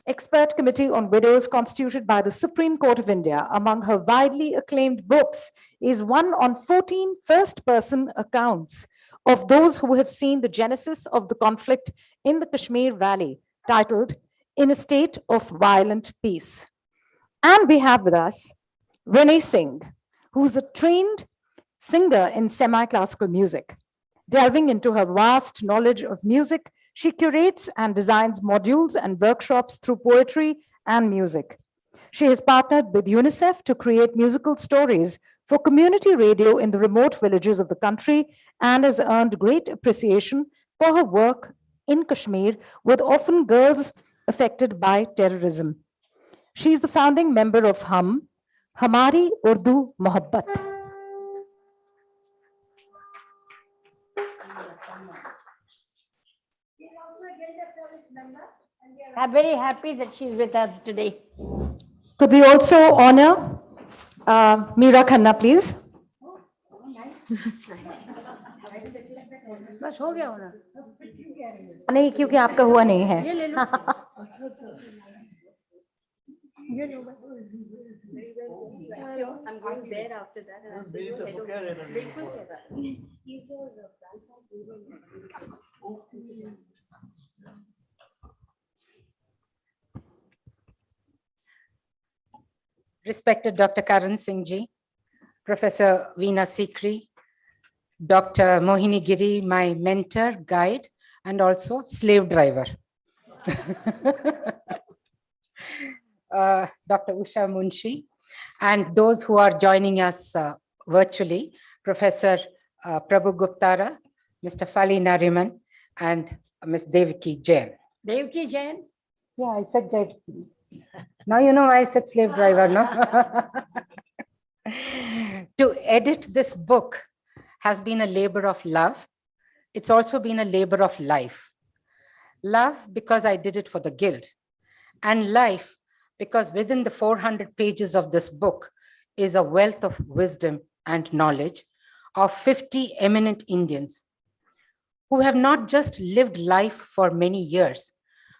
expert committee on widows constituted by the Supreme Court of India. Among her widely acclaimed books is one on 14 first-person accounts of those who have seen the genesis of the conflict in the Kashmir Valley, titled In a State of Violent Peace. And we have with us Rann Singh, who's a trained singer in semi-classical music. Delving into her vast knowledge of music, she curates and designs modules and workshops through poetry and music. She has partnered with UNICEF to create musical stories for community radio in the remote villages of the country and has earned great appreciation for her work in Kashmir with orphan girls affected by terrorism. She is the founding member of Hum, Hamari Urdu Mohabbat. I'm very happy that she's with us today. Could we also honor Meera Khanna, please? बस हो गया होना नहीं, क्योंकि आपका हुआ नहीं है. ये ले लो I'm going there after that. And I'll say, hello. बिल्कुल कह रहा है. He's your grandson. Respected Dr. Karan Singh-ji, Professor Veena Sikri, Dr. Mohini Giri, my mentor, guide, and also slave driver. Dr. Usha Munshi, and those who are joining us virtually, Professor Prabhu Guptara, Mr. Fali Nariman, and Ms. Devaki Jain. Devaki Jain? Yeah, I said that. Now you know why I said slave driver, no? To edit this book has been a labor of love. It's also been a labor of life. Love because I did it for the Guild, and life because within the 400 pages of this book is a wealth of wisdom and knowledge of 50 eminent Indians who have not just lived life for many years,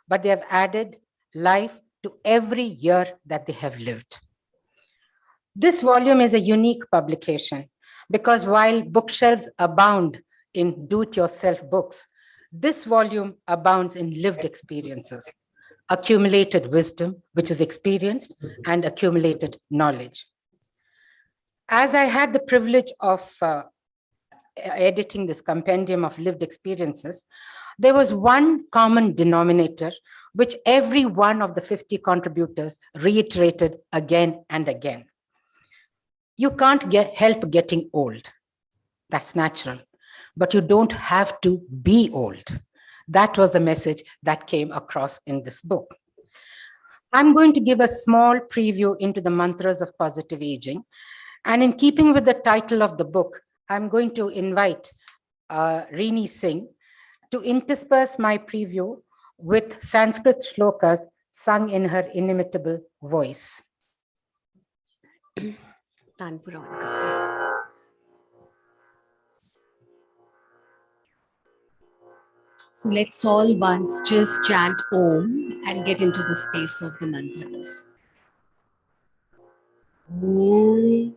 but they have added life to every year that they have lived. This volume is a unique publication because while bookshelves abound in do-it-yourself books, this volume abounds in lived experiences, accumulated wisdom, which is experienced, and accumulated knowledge. As I had the privilege of editing this compendium of lived experiences, there was one common denominator which every one of the 50 contributors reiterated again and again. You can't help getting old. That's natural. But you don't have to be old. That was the message that came across in this book. I'm going to give a small preview into the mantras of positive aging. And in keeping with the title of the book, I'm going to invite Rann Singh to intersperse my preview with Sanskrit shlokas sung in her inimitable voice. So let's all once just chant Om and get into the space of the mantras. Om.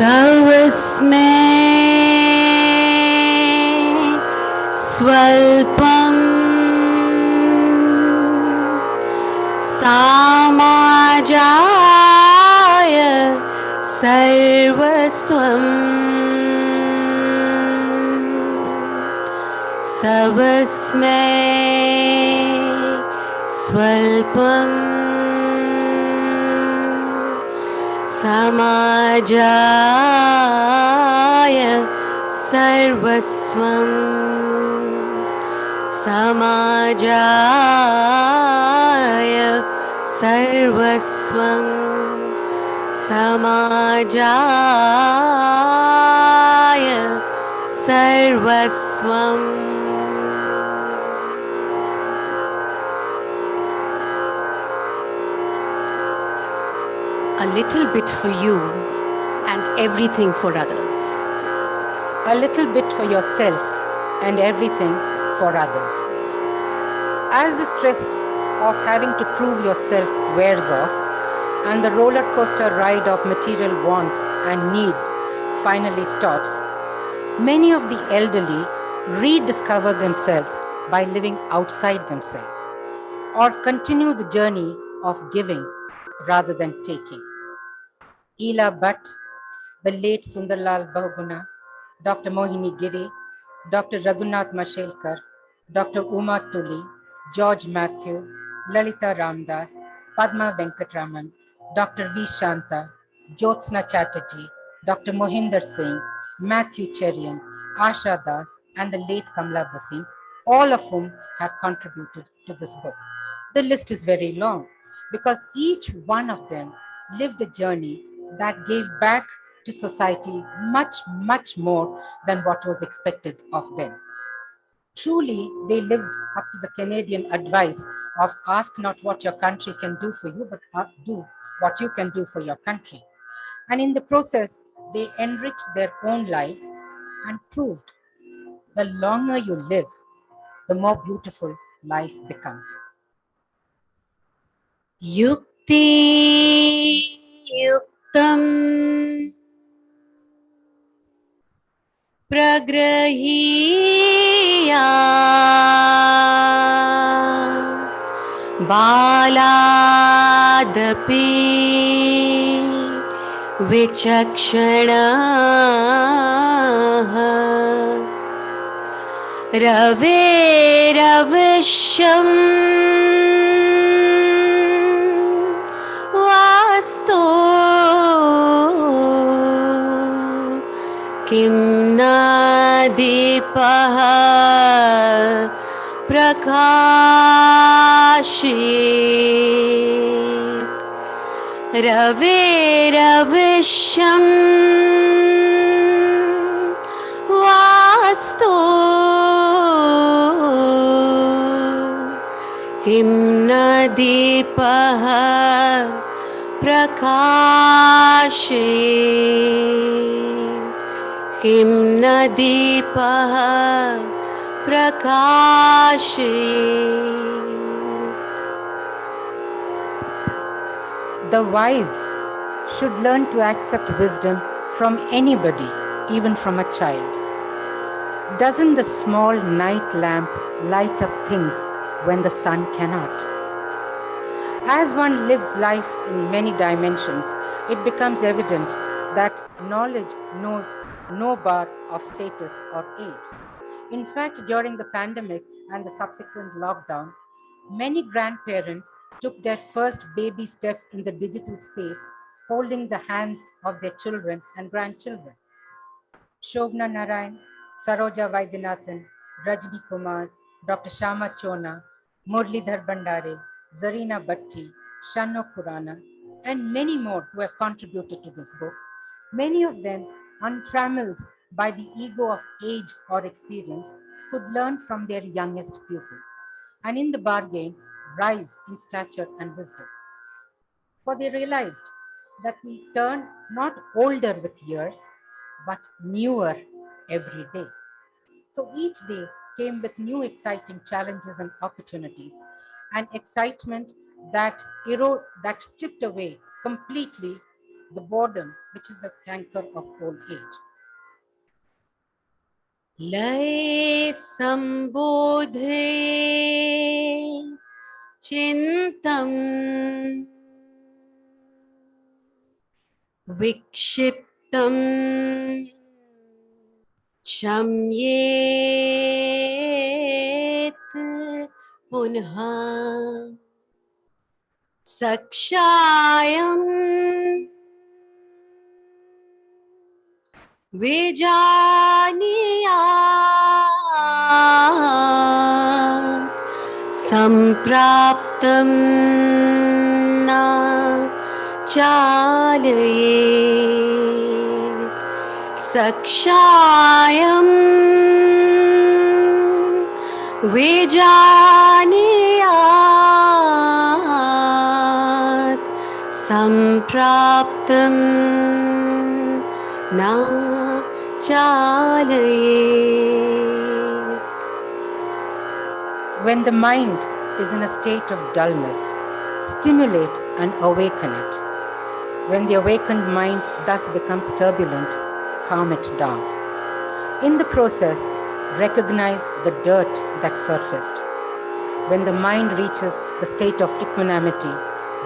सर्वस्मै स्वल्पं समाजाय सर्वस्वम् सर्वस्मै स्वल्पं समाजाय सर्वस्वं समाजाय सर्वस्वं समाजाय सर्वस्वम्. A little bit for you and everything for others. A little bit for yourself and everything for others. As the stress of having to prove yourself wears off and the roller coaster ride of material wants and needs finally stops, many of the elderly rediscover themselves by living outside themselves or continue the journey of giving rather than taking. Ela Bhatt, the late Sundarlal Bahuguna, Dr. Mohini Giri, Dr. Raghunath Mashelkar, Dr. Uma Tuli, George Matthew, Lalita Ramdas, Padma Venkatraman, Dr. V. Shanta, Jyotsna Chatterjee, Dr. Mohinder Singh, Matthew Cherian, Asha Das, and the late Kamla Basin, all of whom have contributed to this book. The list is very long because each one of them lived a journey that gave back to society much, much more than what was expected of them. Truly, they lived up to the Canadian advice of ask not what your country can do for you, but do what you can do for your country. And in the process, they enriched their own lives and proved the longer you live, the more beautiful life becomes. Yukti yuktam pragrahiya baladapi vichakshana raviravisham vastu kim nadipah prakashi raviravisham vastu kim nadipah prakashi kim nadipah prakashi. The wise should learn to accept wisdom from anybody, even from a child. Doesn't the small night lamp light up things when the sun cannot? As one lives life in many dimensions, it becomes evident that knowledge knows no bar of status or age. In fact, during the pandemic and the subsequent lockdown, many grandparents took their first baby steps in the digital space, holding the hands of their children and grandchildren. Shovna Narayan, Saroja Vaidyanathan, Rajni Kumar, Dr. Shama Chona, Murlidhar Bandare, Zarina Bhatti, Shanno Khurana, and many more who have contributed to this book, many of them untrammeled by the ego of age or experience, could learn from their youngest pupils, and in the bargain, rise in stature and wisdom. For they realized that we turn not older with years, but newer every day. So each day came with new exciting challenges and opportunities, and excitement that chipped away completely the boredom, which is the canker of old age. लय संबोधे चिंतम विक्षिप्तम शम्येत पुनः सक्षायम् विजानीयात् सम्प्राप्तं न चालयेत् सक्षायं विजानीयात् सम्प्राप्तं न चालयेत्. When the mind is in a state of dullness, stimulate and awaken it. When the awakened mind thus becomes turbulent, calm it down. In the process, recognize the dirt that surfaced. When the mind reaches the state of equanimity,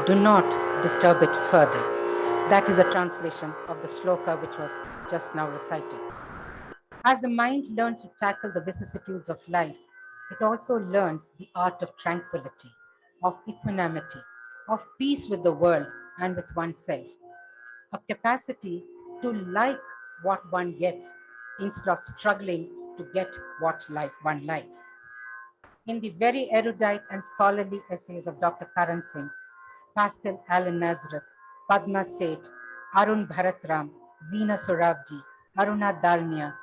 do not disturb it further. That is a translation of the shloka which was just now recited. As the mind learns to tackle the vicissitudes of life, it also learns the art of tranquility, of equanimity, of peace with the world and with oneself, a capacity to like what one gets instead of struggling to get what one likes. In the very erudite and scholarly essays of Dr. Karan Singh, Pascal Alan Nazareth, Padma Seth, Arun Bharatram, Zeena Sorabji, Aruna Dalmia,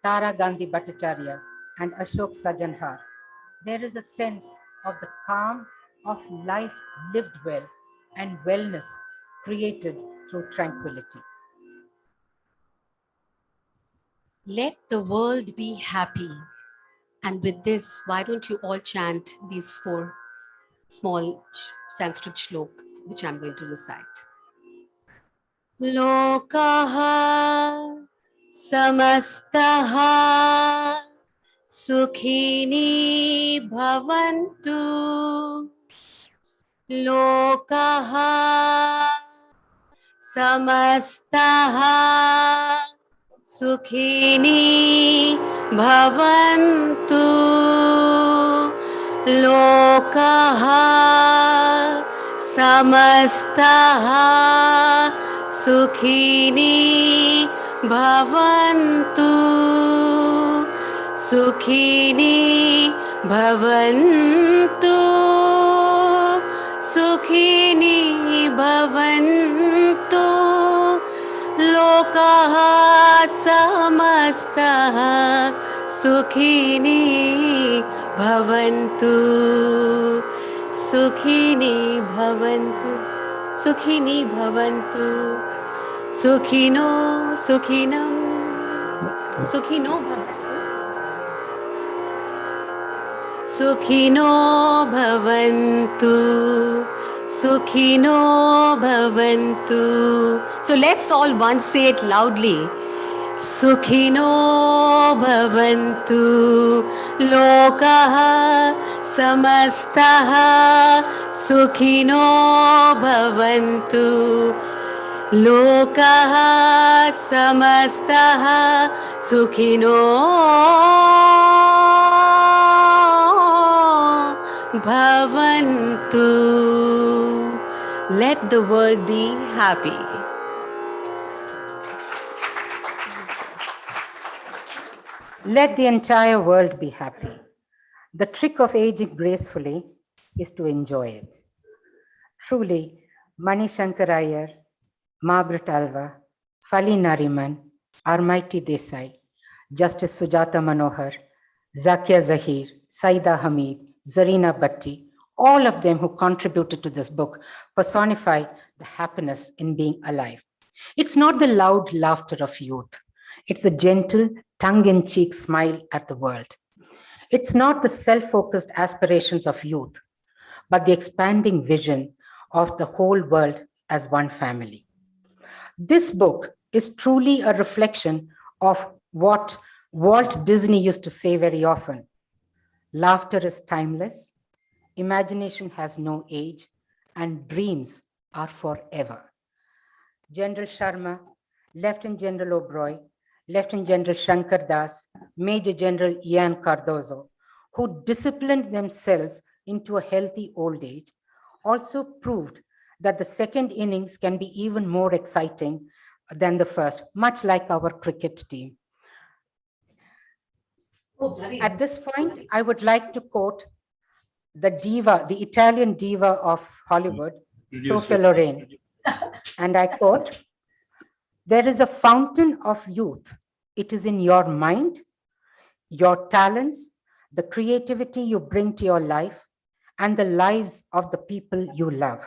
Tara Gandhi Bhattacharya, and Ashok Sajanhar, there is a sense of the calm of life lived well and wellness created through tranquility. Let the world be happy. And with this, why don't you all chant these 4 small Sanskrit shlokas, which I'm going to recite. Lokaha samastaha sukhini bhavantu. Lokaha samastaha sukhini bhavantu. Lokaha samastaha sukhini bhavantu. Sukhini bhavantu. Sukhini bhavantu. Lokaha samastaha sukhini bhavantu. Sukhini bhavantu. Sukhini bhavantu. Sukhino sukhinam. Sukhino bhavantu. Sukhino bhavantu. Sukhino bhavantu. So let's all once say it loudly. Sukhino bhavantu. Lokaha samastaha sukhino bhavantu. Lokaha samastaha sukhino bhavantu. Let the world be happy. Let the entire world be happy. The trick of aging gracefully is to enjoy it. Truly, Mani Shankar Iyer, Margaret Alva, Fali Nariman, Armaiti Desai, Justice Sujata Manohar, Zakia Zahir, Saida Hamid, Zarina Bhatti, all of them who contributed to this book personify the happiness in being alive. It's not the loud laughter of youth. It's the gentle, tongue-in-cheek smile at the world. It's not the self-focused aspirations of youth, but the expanding vision of the whole world as one family. This book is truly a reflection of what Walt Disney used to say very often. Laughter is timeless, imagination has no age, and dreams are forever. General Sharma, Lieutenant General Oberoi, Lieutenant General Shankar Das, Major General Ian Cardozo, who disciplined themselves into a healthy old age, also proved that the second innings can be even more exciting than the first, much like our cricket team. At this point, I would like to quote the diva, the Italian diva of Hollywood, Sophia Loren. And I quote, "There is a fountain of youth. It is in your mind, your talents, the creativity you bring to your life, and the lives of the people you love.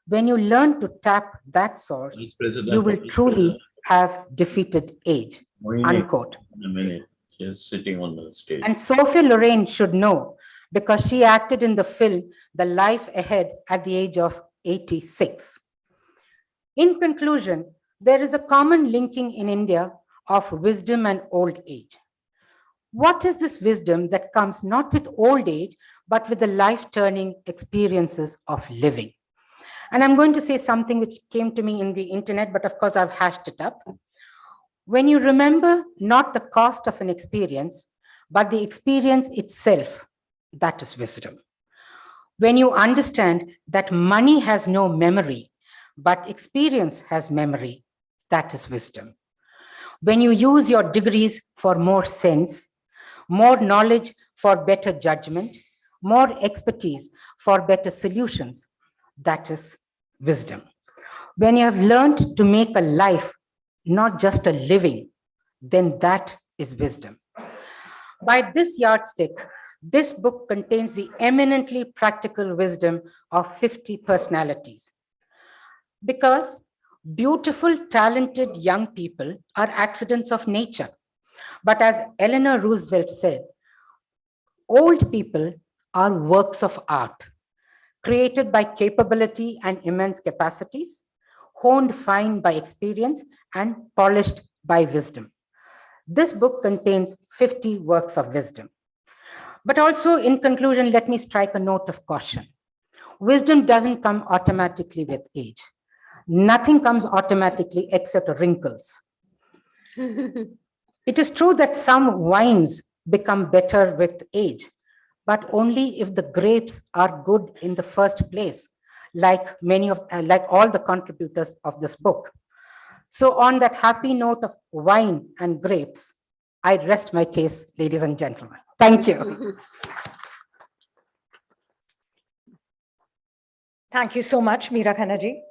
When you learn to tap that source, you will truly have defeated age," unquote. In a minute, she's sitting on the stage. And Sophia Loren should know because she acted in the film The Life Ahead at the age of 86. In conclusion, there is a common linking in India of wisdom and old age. What is this wisdom that comes not with old age, but with the life-turning experiences of living? And I'm going to say something which came to me in the internet, but of course I've hashed it up. When you remember not the cost of an experience, but the experience itself, that is wisdom. When you understand that money has no memory, but experience has memory, that is wisdom. When you use your degrees for more sense, more knowledge for better judgment, more expertise for better solutions, that is wisdom. When you have learned to make a life, not just a living, then that is wisdom. By this yardstick, this book contains the eminently practical wisdom of 50 personalities. Because beautiful, talented young people are accidents of nature. But as Eleanor Roosevelt said, old people are works of art, created by capability and immense capacities, honed fine by experience, and polished by wisdom. This book contains 50 works of wisdom. But also, in conclusion, let me strike a note of caution. Wisdom doesn't come automatically with age. Nothing comes automatically except wrinkles. It is true that some wines become better with age, but only if the grapes are good in the first place, like all the contributors of this book. So on that happy note of wine and grapes, I rest my case, ladies and gentlemen. Thank you. Thank you so much, Meera Khanna.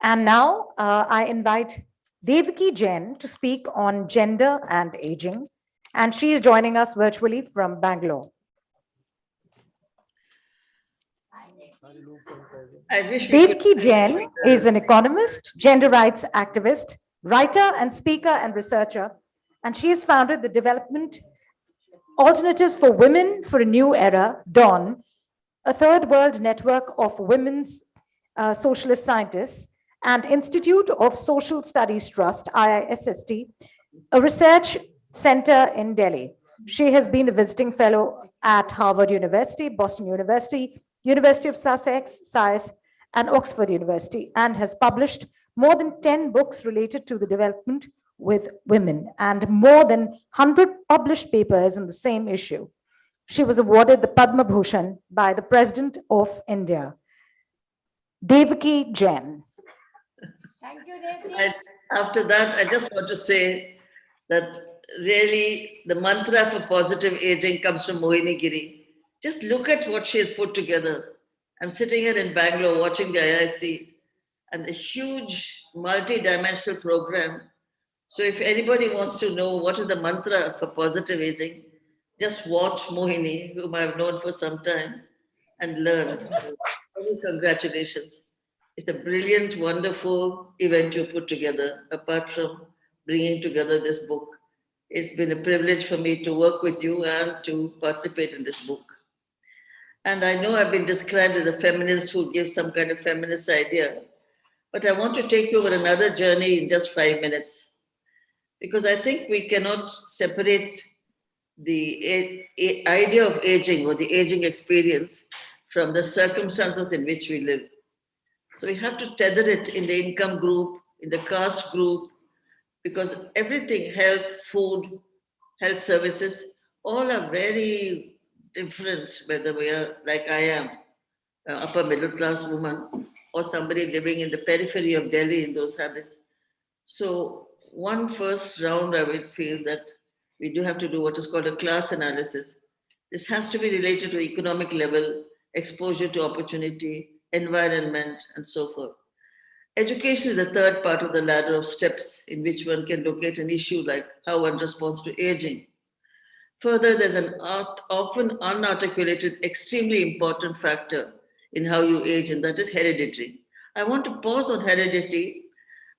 And now I invite Devaki Jain to speak on gender and aging. And she is joining us virtually from Bangalore. Devaki Jain is an economist, gender rights activist, writer and speaker and researcher. And she has founded the Development Alternatives for Women for a New Era, DAWN, a third world network of women's socialist scientists, and Institute of Social Studies Trust, IISST, a research center in Delhi. She has been a visiting fellow at Harvard University, Boston University, University of Sussex, SAIS, and Oxford University, and has published more than 10 books related to the development with women and more than 100 published papers in the same issue. She was awarded the Padma Bhushan by the President of India. Devaki Jain. Thank you, Devaki. After that, I just want to say that really the mantra for positive aging comes from Mohini Giri. Just look at what she has put together. I'm sitting here in Bangalore watching the IIC and a huge multi-dimensional program. So if anybody wants to know what is the mantra for positive aging, just watch Mohini, whom I've known for some time, and learn. So, many congratulations. It's a brilliant, wonderful event you put together, apart from bringing together this book. It's been a privilege for me to work with you and to participate in this book. And I know I've been described as a feminist who gives some kind of feminist idea, but I want to take you over another journey in just 5 minutes, because I think we cannot separate the idea of aging or the aging experience from the circumstances in which we live. So we have to tether it in the income group, in the caste group, because everything, health, food, health services, all are very different, whether we are like I am, upper middle class woman, or somebody living in the periphery of Delhi in those habits. So one first round, I would feel that we do have to do what is called a class analysis. This has to be related to economic level, exposure to opportunity, environment, and so forth. Education is the third part of the ladder of steps in which one can locate an issue like how one responds to aging. Further, there's an often unarticulated, extremely important factor in how you age, and that is hereditary. I want to pause on heredity,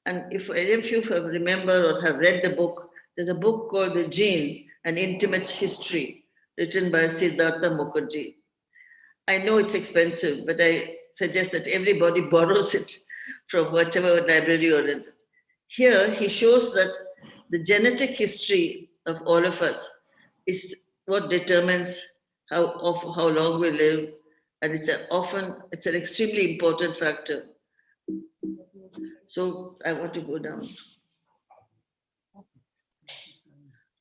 and if any of you have remember or have read the book, there's a book called The Gene, An Intimate History, written by Siddhartha Mukherjee. I know it's expensive, but I suggest that everybody borrows it from whatever library you're in. Here, he shows that the genetic history of all of us is what determines how long we live, and it's an extremely important factor. So I want to go down.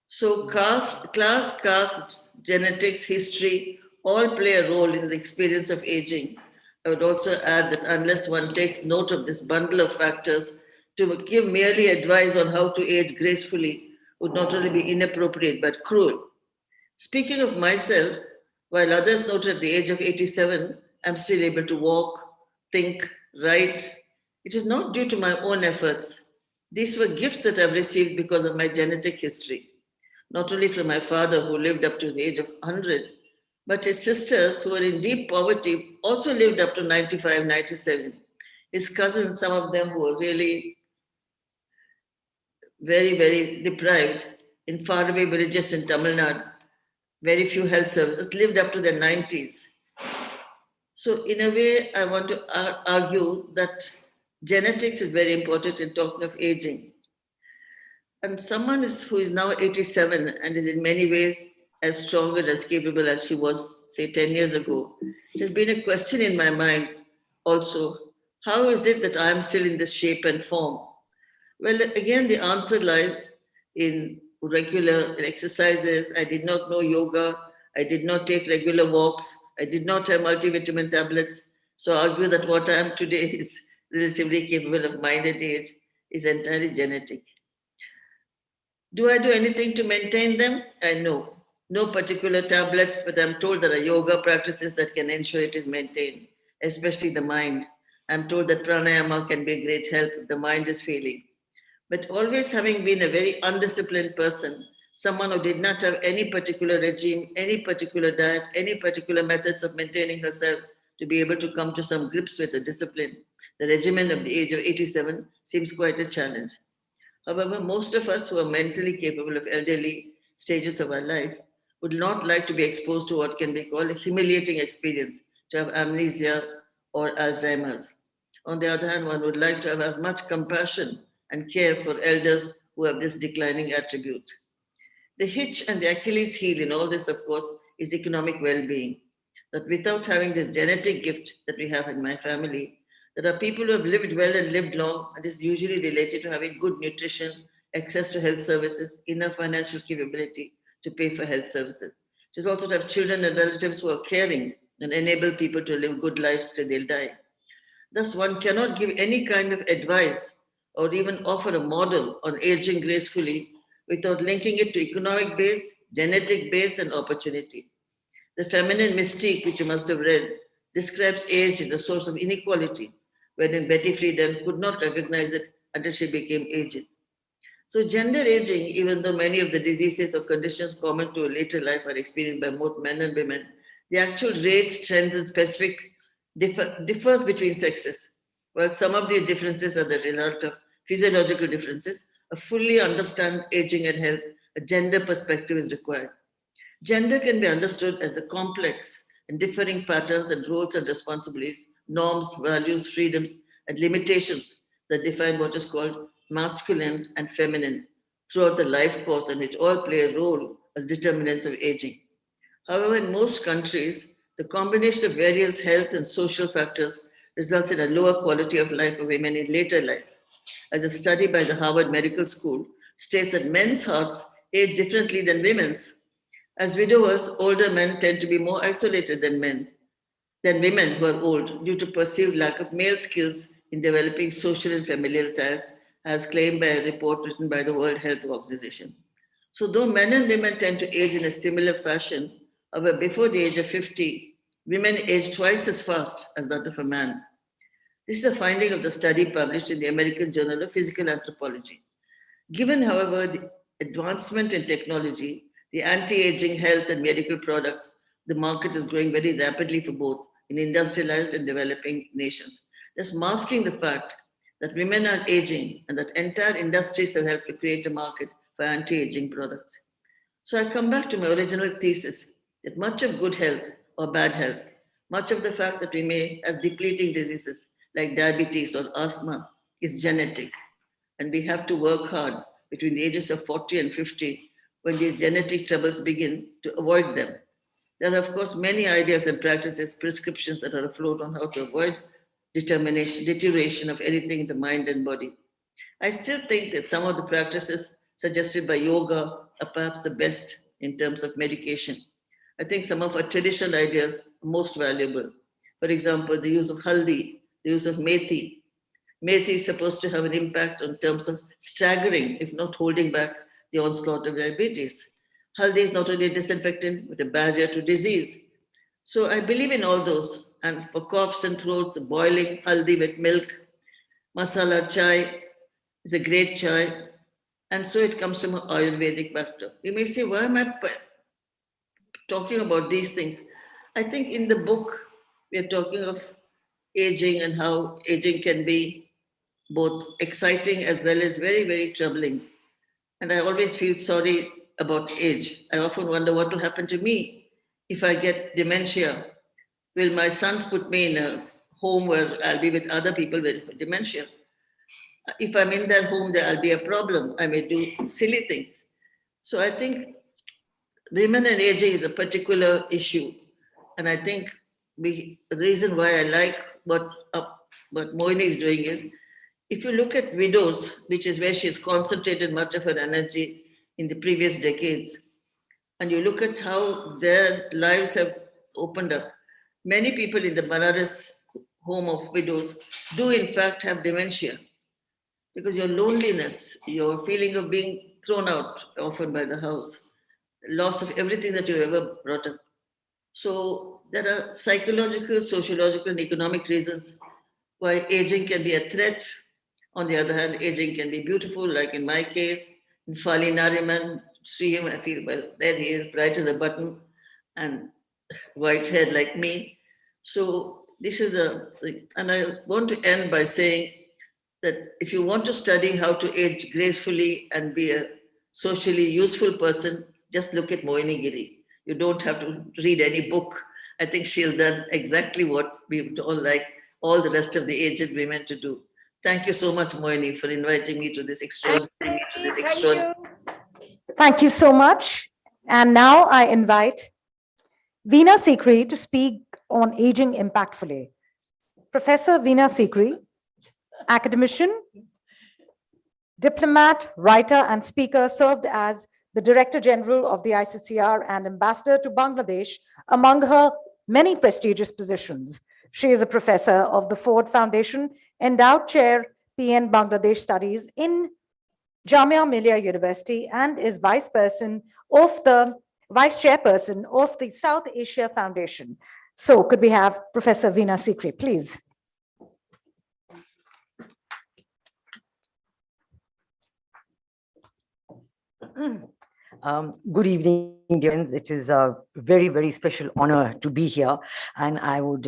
So class, caste, genetics, history, all play a role in the experience of aging. I would also add that unless one takes note of this bundle of factors, to give merely advice on how to age gracefully would not only be inappropriate but cruel. Speaking of myself, while others note at the age of 87, I'm still able to walk, think, write. It is not due to my own efforts. These were gifts that I've received because of my genetic history, not only from my father who lived up to the age of 100, but his sisters who were in deep poverty also lived up to 95, 97. His cousins, some of them who were really very, very deprived in faraway villages in Tamil Nadu, very few health services, lived up to their 90s. So in a way, I want to argue that genetics is very important in talking of aging. And someone who is now 87 and is in many ways as strong and as capable as she was, say, 10 years ago, it has been a question in my mind also, how is it that I am still in this shape and form? Well, again, the answer lies in regular exercises. I did not know yoga. I did not take regular walks. I did not have multivitamin tablets. So I argue that what I am today is relatively capable of mind and age is entirely genetic. Do I do anything to maintain them? I know. No particular tablets, but I'm told there are yoga practices that can ensure it is maintained, especially the mind. I'm told that pranayama can be a great help if the mind is failing. But always having been a very undisciplined person, someone who did not have any particular regime, any particular diet, any particular methods of maintaining herself to be able to come to some grips with the discipline, the regimen of the age of 87 seems quite a challenge. However, most of us who are mentally capable of elderly stages of our life would not like to be exposed to what can be called a humiliating experience, to have amnesia or Alzheimer's. On the other hand, one would like to have as much compassion and care for elders who have this declining attribute. The hitch and the Achilles heel in all this, of course, is economic well-being. That without having this genetic gift that we have in my family, there are people who have lived well and lived long, and is usually related to having good nutrition, access to health services, enough financial capability to pay for health services. It is also to have children and relatives who are caring and enable people to live good lives till they'll die. Thus, one cannot give any kind of advice or even offer a model on aging gracefully without linking it to economic base, genetic base, and opportunity. The feminine mystique, which you must have read, describes age as a source of inequality, wherein Betty Friedan could not recognize it until she became aged. So gender aging, even though many of the diseases or conditions common to a later life are experienced by both men and women, the actual rates, trends, and specific differs between sexes. While some of these differences are the result of physiological differences, a fully understand aging and health, a gender perspective is required. Gender can be understood as the complex and differing patterns and roles and responsibilities, norms, values, freedoms, and limitations that define what is called masculine and feminine throughout the life course, and which all play a role as determinants of aging. However, in most countries, the combination of various health and social factors results in a lower quality of life for women in later life. As a study by the Harvard Medical School states that men's hearts age differently than women's. As widowers, older men tend to be more isolated than women who are old due to perceived lack of male skills in developing social and familial ties, as claimed by a report written by the World Health Organization. So though men and women tend to age in a similar fashion, however, before the age of 50, women age twice as fast as that of a man. This is a finding of the study published in the American Journal of Physical Anthropology. Given, however, the advancement in technology, the anti-aging health and medical products, the market is growing very rapidly for both in industrialized and developing nations, thus masking the fact that women are aging and that entire industries have helped to create a market for anti-aging products. So I come back to my original thesis that much of good health or bad health, much of the fact that we may have depleting diseases like diabetes or asthma is genetic. And we have to work hard between the ages of 40 and 50 when these genetic troubles begin to avoid them. There are, of course, many ideas and practices, prescriptions that are afloat on how to avoid deterioration of anything in the mind and body. I still think that some of the practices suggested by yoga are perhaps the best in terms of medication. I think some of our traditional ideas are most valuable. For example, the use of haldi, the use of methi. Methi is supposed to have an impact in terms of staggering, if not holding back, the onslaught of diabetes. Haldi is not only a disinfectant, but a barrier to disease. So I believe in all those. And for coughs and throats, boiling haldi with milk, masala chai is a great chai. And so it comes from an Ayurvedic backdrop. You may say, why am I talking about these things? I think in the book, we are talking of aging and how aging can be both exciting as well as very, very troubling. And I always feel sorry about age. I often wonder what will happen to me if I get dementia. Will my sons put me in a home where I'll be with other people with dementia? If I'm in that home, there'll be a problem. I may do silly things. So I think women and aging is a particular issue. And I think the reason why I like what Mohini is doing is, if you look at widows, which is where she's concentrated much of her energy in the previous decades, and you look at how their lives have opened up, many people in the Banaras home of widows do in fact have dementia, because your loneliness, your feeling of being thrown out often by the house, loss of everything that you ever brought up. So there are psychological, sociological, and economic reasons why aging can be a threat. On the other hand, aging can be beautiful, like in my case, in Fali Nariman, see him, I feel, well, there he is, bright as a button and white haired like me. So this is a thing. And I want to end by saying that if you want to study how to age gracefully and be a socially useful person, just look at Mohini Giri. You don't have to read any book. I think she's done exactly what we would all like all the rest of the aged women to do. Thank you so much, Mohini, for inviting me to this extraordinary. Thank you so much. And now I invite Veena Sikri to speak on aging impactfully. Professor Veena Sikri, academician, diplomat, writer, and speaker, served as the Director General of the ICCR and Ambassador to Bangladesh, among her many prestigious positions. She is a professor of the Ford Foundation, endowed chair PN Bangladesh Studies in Jamia Millia University, and is vice chairperson of the South Asia Foundation. So could we have Professor Veena Sikri, please? Good evening, dear friends. It is a very, very special honor to be here. And I would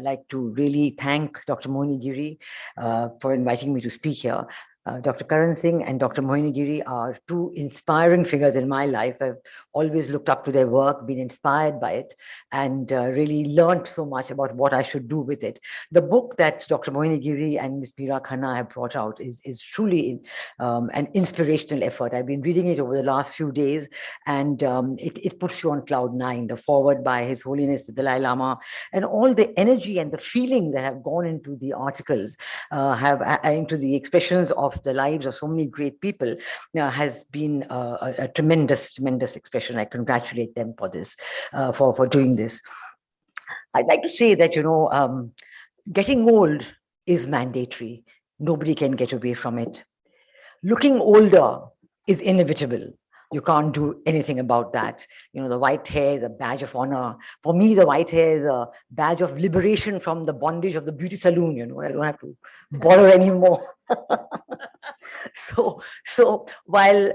like to really thank Dr. Mohini Giri for inviting me to speak here. Dr. Karan Singh and Dr. Mohini Giri are two inspiring figures in my life. I've always looked up to their work, been inspired by it, and really learned so much about what I should do with it. The book that Dr. Mohini Giri and Ms. Meera Khanna have brought out is truly an inspirational effort. I've been reading it over the last few days, and it puts you on cloud nine. The foreword by His Holiness the Dalai Lama, and all the energy and the feeling that have gone into the articles, into the expressions of the lives of so many great people, has been a tremendous expression. I congratulate them for this, for doing this. I'd like to say that, getting old is mandatory. Nobody can get away from it. Looking older is inevitable. You can't do anything about that. The white hair is a badge of honor. For me, the white hair is a badge of liberation from the bondage of the beauty salon. I don't have to bother anymore. So while,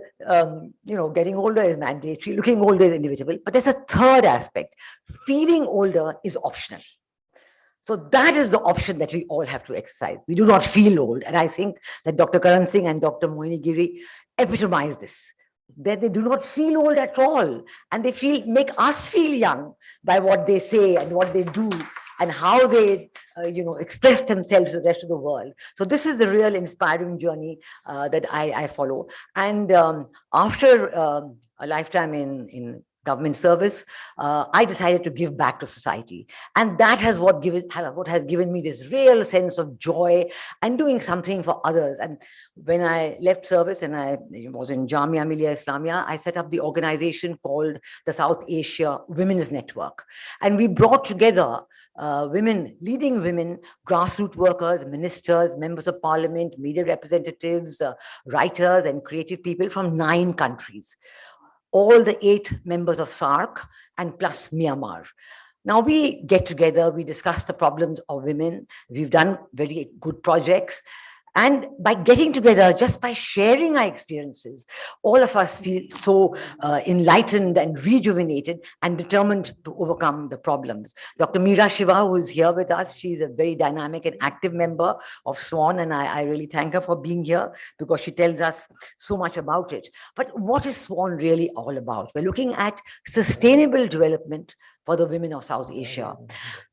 getting older is mandatory, looking older is inevitable, but there's a third aspect. Feeling older is optional. So that is the option that we all have to exercise. We do not feel old. And I think that Dr. Karan Singh and Dr. Mohini Giri epitomize this. That they do not feel old at all. And they make us feel young by what they say and what they do and how they, express themselves to the rest of the world. So this is the real inspiring journey that I follow. And after a lifetime in government service, I decided to give back to society. And that has what has given me this real sense of joy and doing something for others. And when I left service and I was in Jamia Millia Islamia, I set up the organization called the South Asia Women's Network. And we brought together leading women, grassroots workers, ministers, members of parliament, media representatives, writers, and creative people from 9 countries. All the 8 members of SAARC and plus Myanmar. Now we get together, we discuss the problems of women. We've done very good projects. And by getting together, just by sharing our experiences, all of us feel so enlightened and rejuvenated and determined to overcome the problems. Dr. Meera Shiva, who is here with us, she's a very dynamic and active member of SWAN, and I really thank her for being here because she tells us so much about it. But what is SWAN really all about? We're looking at sustainable development for the women of South Asia.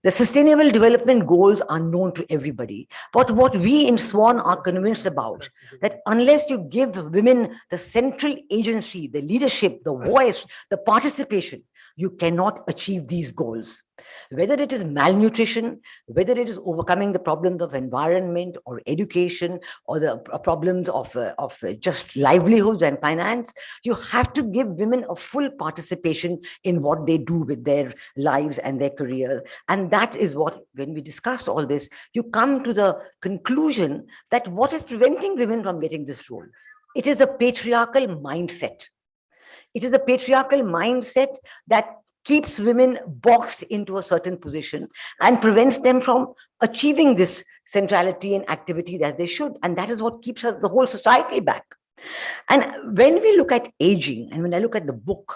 The Sustainable Development Goals are known to everybody. But what we in SWAN are convinced about, that unless you give women the central agency, the leadership, the voice, the participation, you cannot achieve these goals. Whether it is malnutrition, whether it is overcoming the problems of environment or education or the problems of just livelihoods and finance, you have to give women a full participation in what they do with their lives and their careers. And that is what, when we discussed all this, you come to the conclusion that what is preventing women from getting this role? It is a patriarchal mindset. It is a patriarchal mindset that keeps women boxed into a certain position and prevents them from achieving this centrality and activity that they should. And that is what keeps us, the whole society, back. And when we look at aging, and when I look at the book,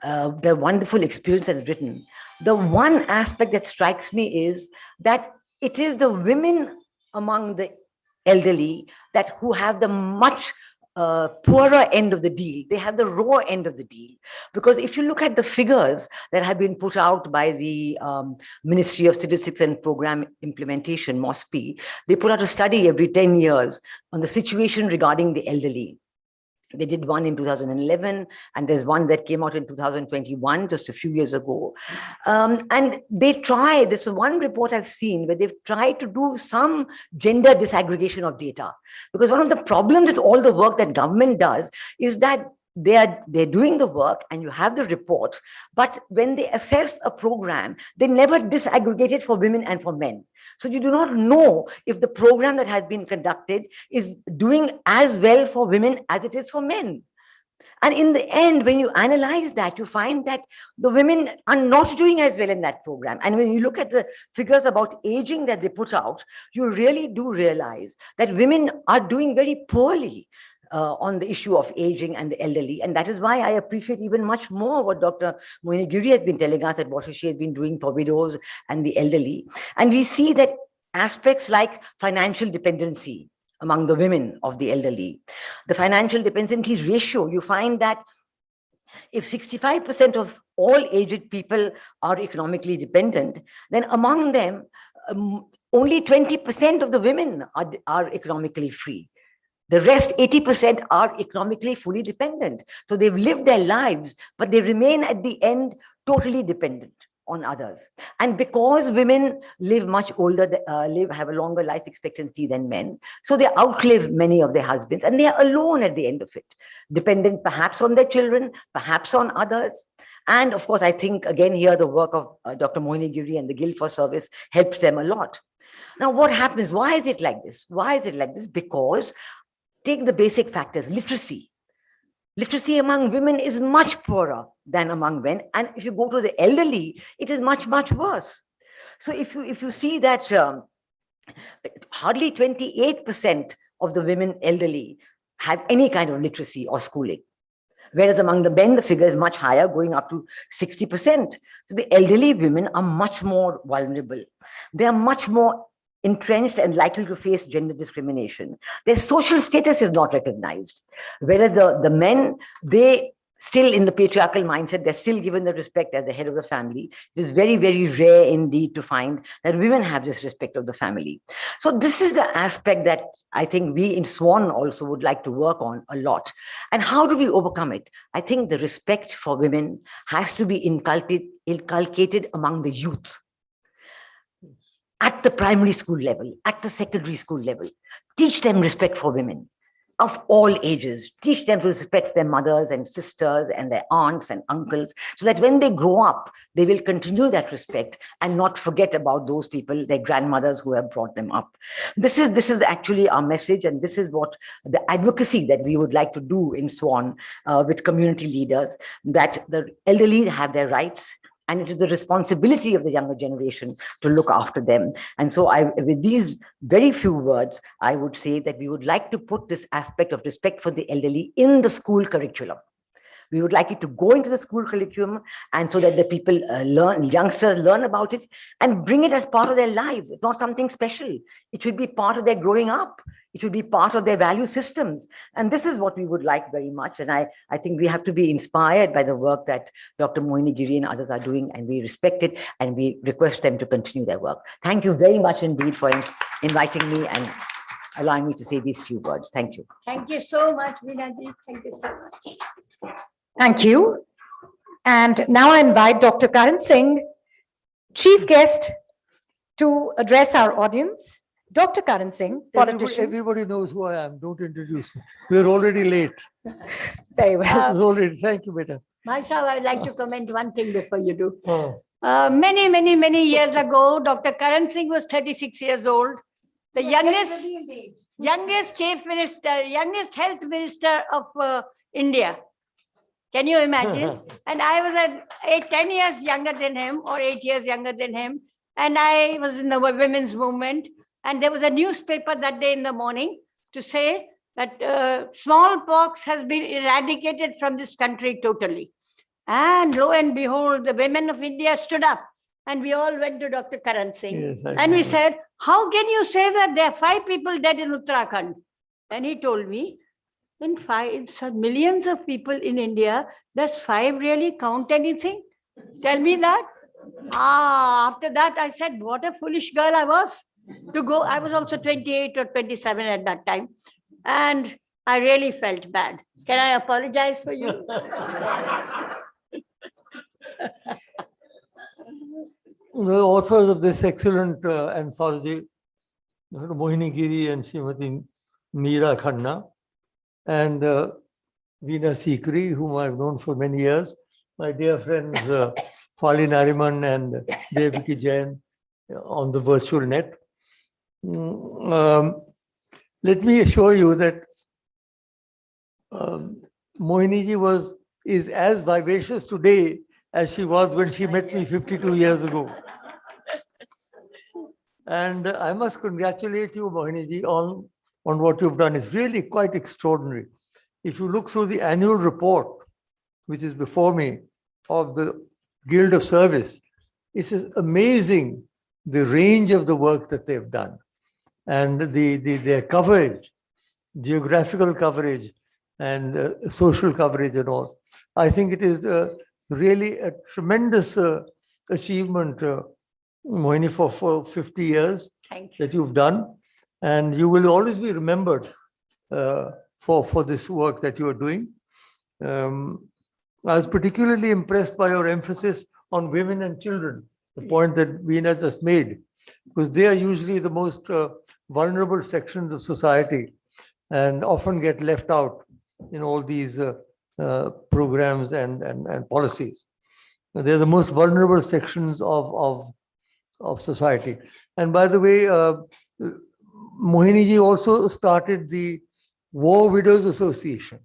the wonderful experience that's written, the one aspect that strikes me is that it is the women among the elderly who have the much poorer end of the deal. They have the raw end of the deal. Because if you look at the figures that have been put out by the Ministry of Statistics and Program Implementation, MOSPI, they put out a study every 10 years on the situation regarding the elderly. They did one in 2011, and there's one that came out in 2021, just a few years ago. And they tried, this is one report I've seen where they've tried to do some gender disaggregation of data. Because one of the problems with all the work that government does is that they're doing the work and you have the reports, but when they assess a program, they never disaggregate it for women and for men. So you do not know if the program that has been conducted is doing as well for women as it is for men. And in the end, when you analyze that, you find that the women are not doing as well in that program. And when you look at the figures about aging that they put out, you really do realize that women are doing very poorly. on the issue of aging and the elderly. And that is why I appreciate even much more what Dr. Mohini Giri has been telling us, that what she has been doing for widows and the elderly. And we see that aspects like financial dependency among the women of the elderly, the financial dependency ratio, you find that if 65% of all aged people are economically dependent, then among them, only 20% of the women are economically free. The rest, 80%, are economically fully dependent. So they've lived their lives, but they remain at the end totally dependent on others. And because women live much older, have a longer life expectancy than men, so they outlive many of their husbands, and they are alone at the end of it, dependent perhaps on their children, perhaps on others. And of course, I think again here the work of Dr. Mohini Giri and the Guild for Service helps them a lot. Now, what happens? Why is it like this? Why is it like this? Because take the basic factors, literacy. Literacy among women is much poorer than among men. And if you go to the elderly, it is much, much worse. So if you see that hardly 28% of the women elderly have any kind of literacy or schooling, whereas among the men, the figure is much higher, going up to 60%. So the elderly women are much more vulnerable. They are much more entrenched and likely to face gender discrimination. Their social status is not recognized. Whereas the men, they still in the patriarchal mindset, they're still given the respect as the head of the family. It is very, very rare indeed to find that women have this respect of the family. So this is the aspect that I think we in SWAN also would like to work on a lot. And how do we overcome it? I think the respect for women has to be inculcated among the youth. At the primary school level, at the secondary school level, teach them respect for women of all ages. Teach them to respect their mothers and sisters and their aunts and uncles, so that when they grow up, they will continue that respect and not forget about those people, their grandmothers who have brought them up. This is actually our message, and this is what the advocacy that we would like to do in SWAN with community leaders, that the elderly have their rights, and it is the responsibility of the younger generation to look after them. And so with these very few words, I would say that we would like to put this aspect of respect for the elderly in the school curriculum. We would like it to go into the school curriculum, and so that the people youngsters learn about it and bring it as part of their lives. It's not something special. It should be part of their growing up. It should be part of their value systems. And this is what we would like very much. And I think we have to be inspired by the work that Dr. Mohini Giri and others are doing, and we respect it, and we request them to continue their work. Thank you very much indeed for inviting me and allowing me to say these few words. Thank you. Thank you so much, Meera ji. Thank you so much. Thank you. And now I invite Dr. Karan Singh, chief guest, to address our audience. Dr. Karan Singh, politician. Everybody knows who I am. Don't introduce me. We're already late. Very well. Thank you, beta. Myself, I'd like to comment one thing before you do. Oh. Many years ago, Dr. Karan Singh was 36 years old. The youngest chief minister, youngest health minister of India. Can you imagine? And I was 10 years younger than him, or 8 years younger than him. And I was in the women's movement. And there was a newspaper that day in the morning to say that smallpox has been eradicated from this country totally. And lo and behold, the women of India stood up, and we all went to Dr. Karan Singh. Yes, and we said, how can you say that there are 5 people dead in Uttarakhand? And he told me, in millions of people in India, does 5 really count anything? Tell me that. After that, I said, what a foolish girl I was to go. I was also 28 or 27 at that time. And I really felt bad. Can I apologize for you? The authors of this excellent anthology, Mohini Giri and Srimati Meera Khanna, and Veena Sikri, whom I've known for many years, my dear friends Fali Nariman and Devaki Jain on the virtual net. Let me assure you that Mohini ji is as vivacious today as she was when she met me 52 years ago. And I must congratulate you, Mohini ji, on on what you've done. It's really quite extraordinary. If you look through the annual report, which is before me, of the Guild of Service, it's amazing the range of the work that they've done and their coverage, geographical coverage and social coverage and all. I think it is really a tremendous achievement, Mohini, for 50 years that you've done. And you will always be remembered for this work that you are doing. I was particularly impressed by your emphasis on women and children, the point that Veena just made, because they are usually the most vulnerable sections of society and often get left out in all these programs and policies. They're the most vulnerable sections of society. And by the way, Mohini ji also started the War Widows Association,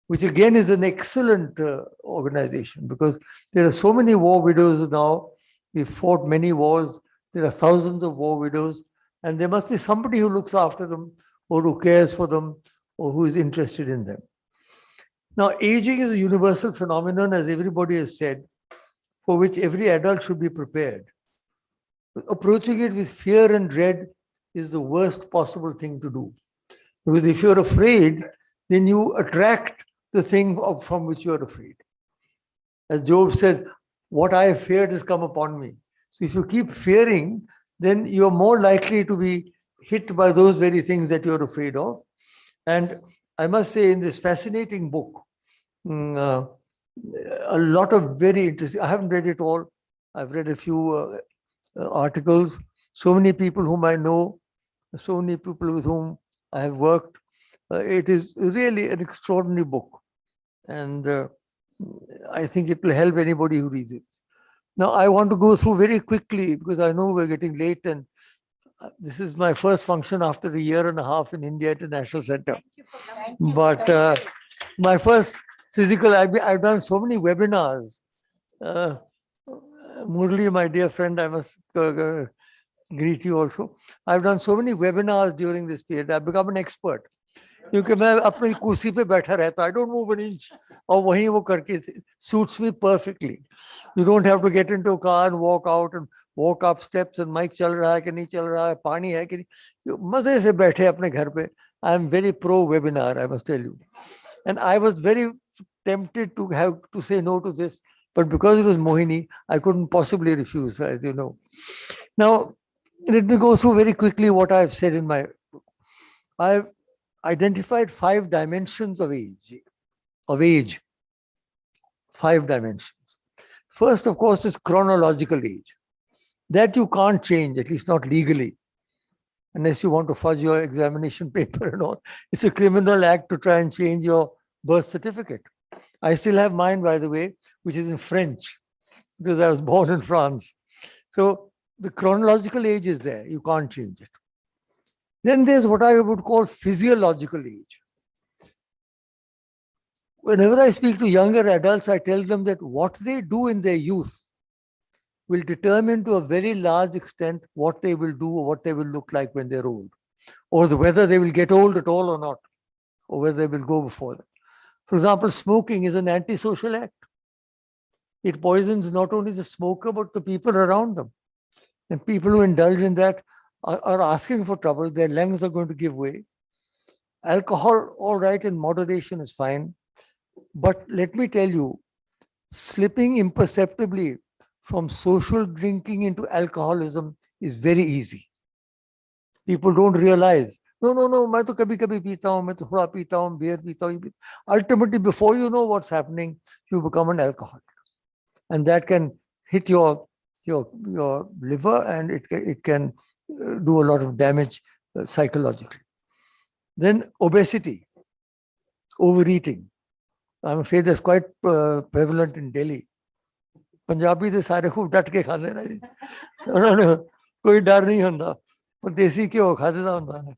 which again is an excellent organization, because there are so many war widows now. We've fought many wars. There are thousands of war widows, and there must be somebody who looks after them or who cares for them or who is interested in them. Now, aging is a universal phenomenon, as everybody has said, for which every adult should be prepared. Approaching it with fear and dread is the worst possible thing to do. Because if you're afraid, then you attract the thing from which you are afraid. As Job said, what I have feared has come upon me. So if you keep fearing, then you're more likely to be hit by those very things that you're afraid of. And I must say, in this fascinating book, a lot of very interesting, I haven't read it all. I've read a few articles. So many people whom I know, so many people with whom I have worked. It is really an extraordinary book. And I think it will help anybody who reads it. Now, I want to go through very quickly, because I know we're getting late, and this is my first function after a year and a half in India International Center. But my first physical, I've done so many webinars. Murli, my dear friend, I must greet you also. I've done so many webinars during this period. I've become an expert. क्योंकि मैं अपनी कुर्सी पे बैठा रहता, I don't move an inch, और वहीं वो करके suits me perfectly. You don't have to get into a car and walk out and walk up steps and mic चल रहा है कि नहीं चल रहा है, पानी है कि नहीं, मजे से बैठे अपने घर पे. I am very pro webinar, I must tell you. And I was very tempted to have to say no to this, but because it was Mohini, I couldn't possibly refuse, as you know. Now, let me go through very quickly what I've said in my book. I've identified 5 dimensions of age. 5 dimensions. First, of course, is chronological age. That you can't change, at least not legally, unless you want to fudge your examination paper and all. It's a criminal act to try and change your birth certificate. I still have mine, by the way, which is in French, because I was born in France. So the chronological age is there. You can't change it. Then there's what I would call physiological age. Whenever I speak to younger adults, I tell them that what they do in their youth will determine to a very large extent what they will do or what they will look like when they're old, or whether they will get old at all or not, or whether they will go before that. For example, smoking is an antisocial act. It poisons not only the smoker, but the people around them. And people who indulge in that are asking for trouble. Their lungs are going to give way. Alcohol, all right, in moderation is fine. But let me tell you, slipping imperceptibly from social drinking into alcoholism is very easy. People don't realize, no, मैं तो कभी-कभी पीता हूँ, मैं तो थोड़ा पीता हूँ, beer पीता हूँ. Ultimately, before you know what's happening, you become an alcoholic. And that can hit your liver, and it can do a lot of damage psychologically. Then obesity, overeating. I must say that's quite prevalent in Delhi. Punjabi de सारे खूब डट के खाते ना जी, उन्होंने कोई डर नहीं होता, वो देसी घ्यो खाते था होता है.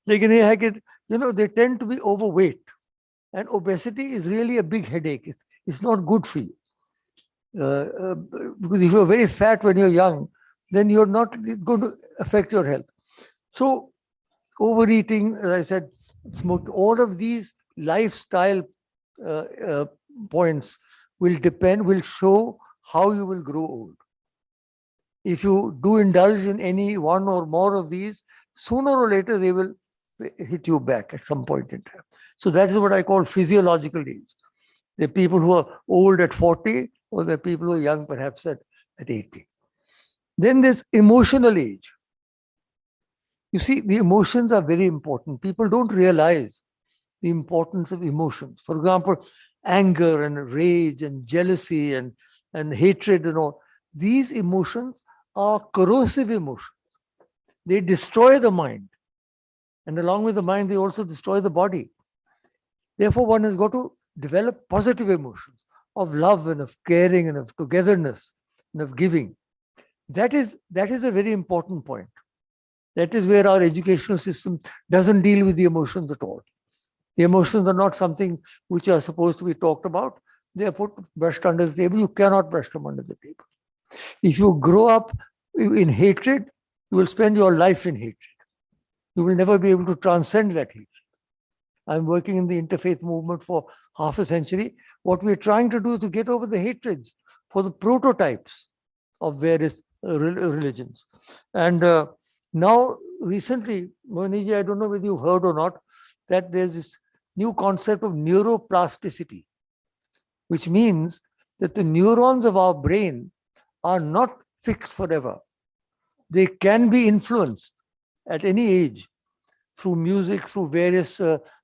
लेकिन ये है कि they tend to be overweight, and obesity is really a big headache. It's not good for you. Because if you're very fat when you're young, then you're not going to affect your health. So overeating, as I said, smoke, all of these lifestyle points will show how you will grow old. If you do indulge in any one or more of these, sooner or later they will hit you back at some point in time. So that is what I call physiological age. There are people who are old at 40, or there are people who are young perhaps at 80. Then there's emotional age. You see, the emotions are very important. People don't realize the importance of emotions. For example, anger and rage and jealousy and hatred and all. These emotions are corrosive emotions. They destroy the mind. And along with the mind, they also destroy the body. Therefore, one has got to develop positive emotions of love and of caring and of togetherness and of giving. That is a very important point. That is where our educational system doesn't deal with the emotions at all. The emotions are not something which are supposed to be talked about. They are brushed under the table. You cannot brush them under the table. If you grow up in hatred, you will spend your life in hatred. You will never be able to transcend that hatred. I'm working in the interfaith movement for half a century. What we're trying to do is to get over the hatreds for the prototypes of various religions. And now, recently, Mohini, I don't know whether you've heard or not, that there's this new concept of neuroplasticity, which means that the neurons of our brain are not fixed forever. They can be influenced at any age through music, through various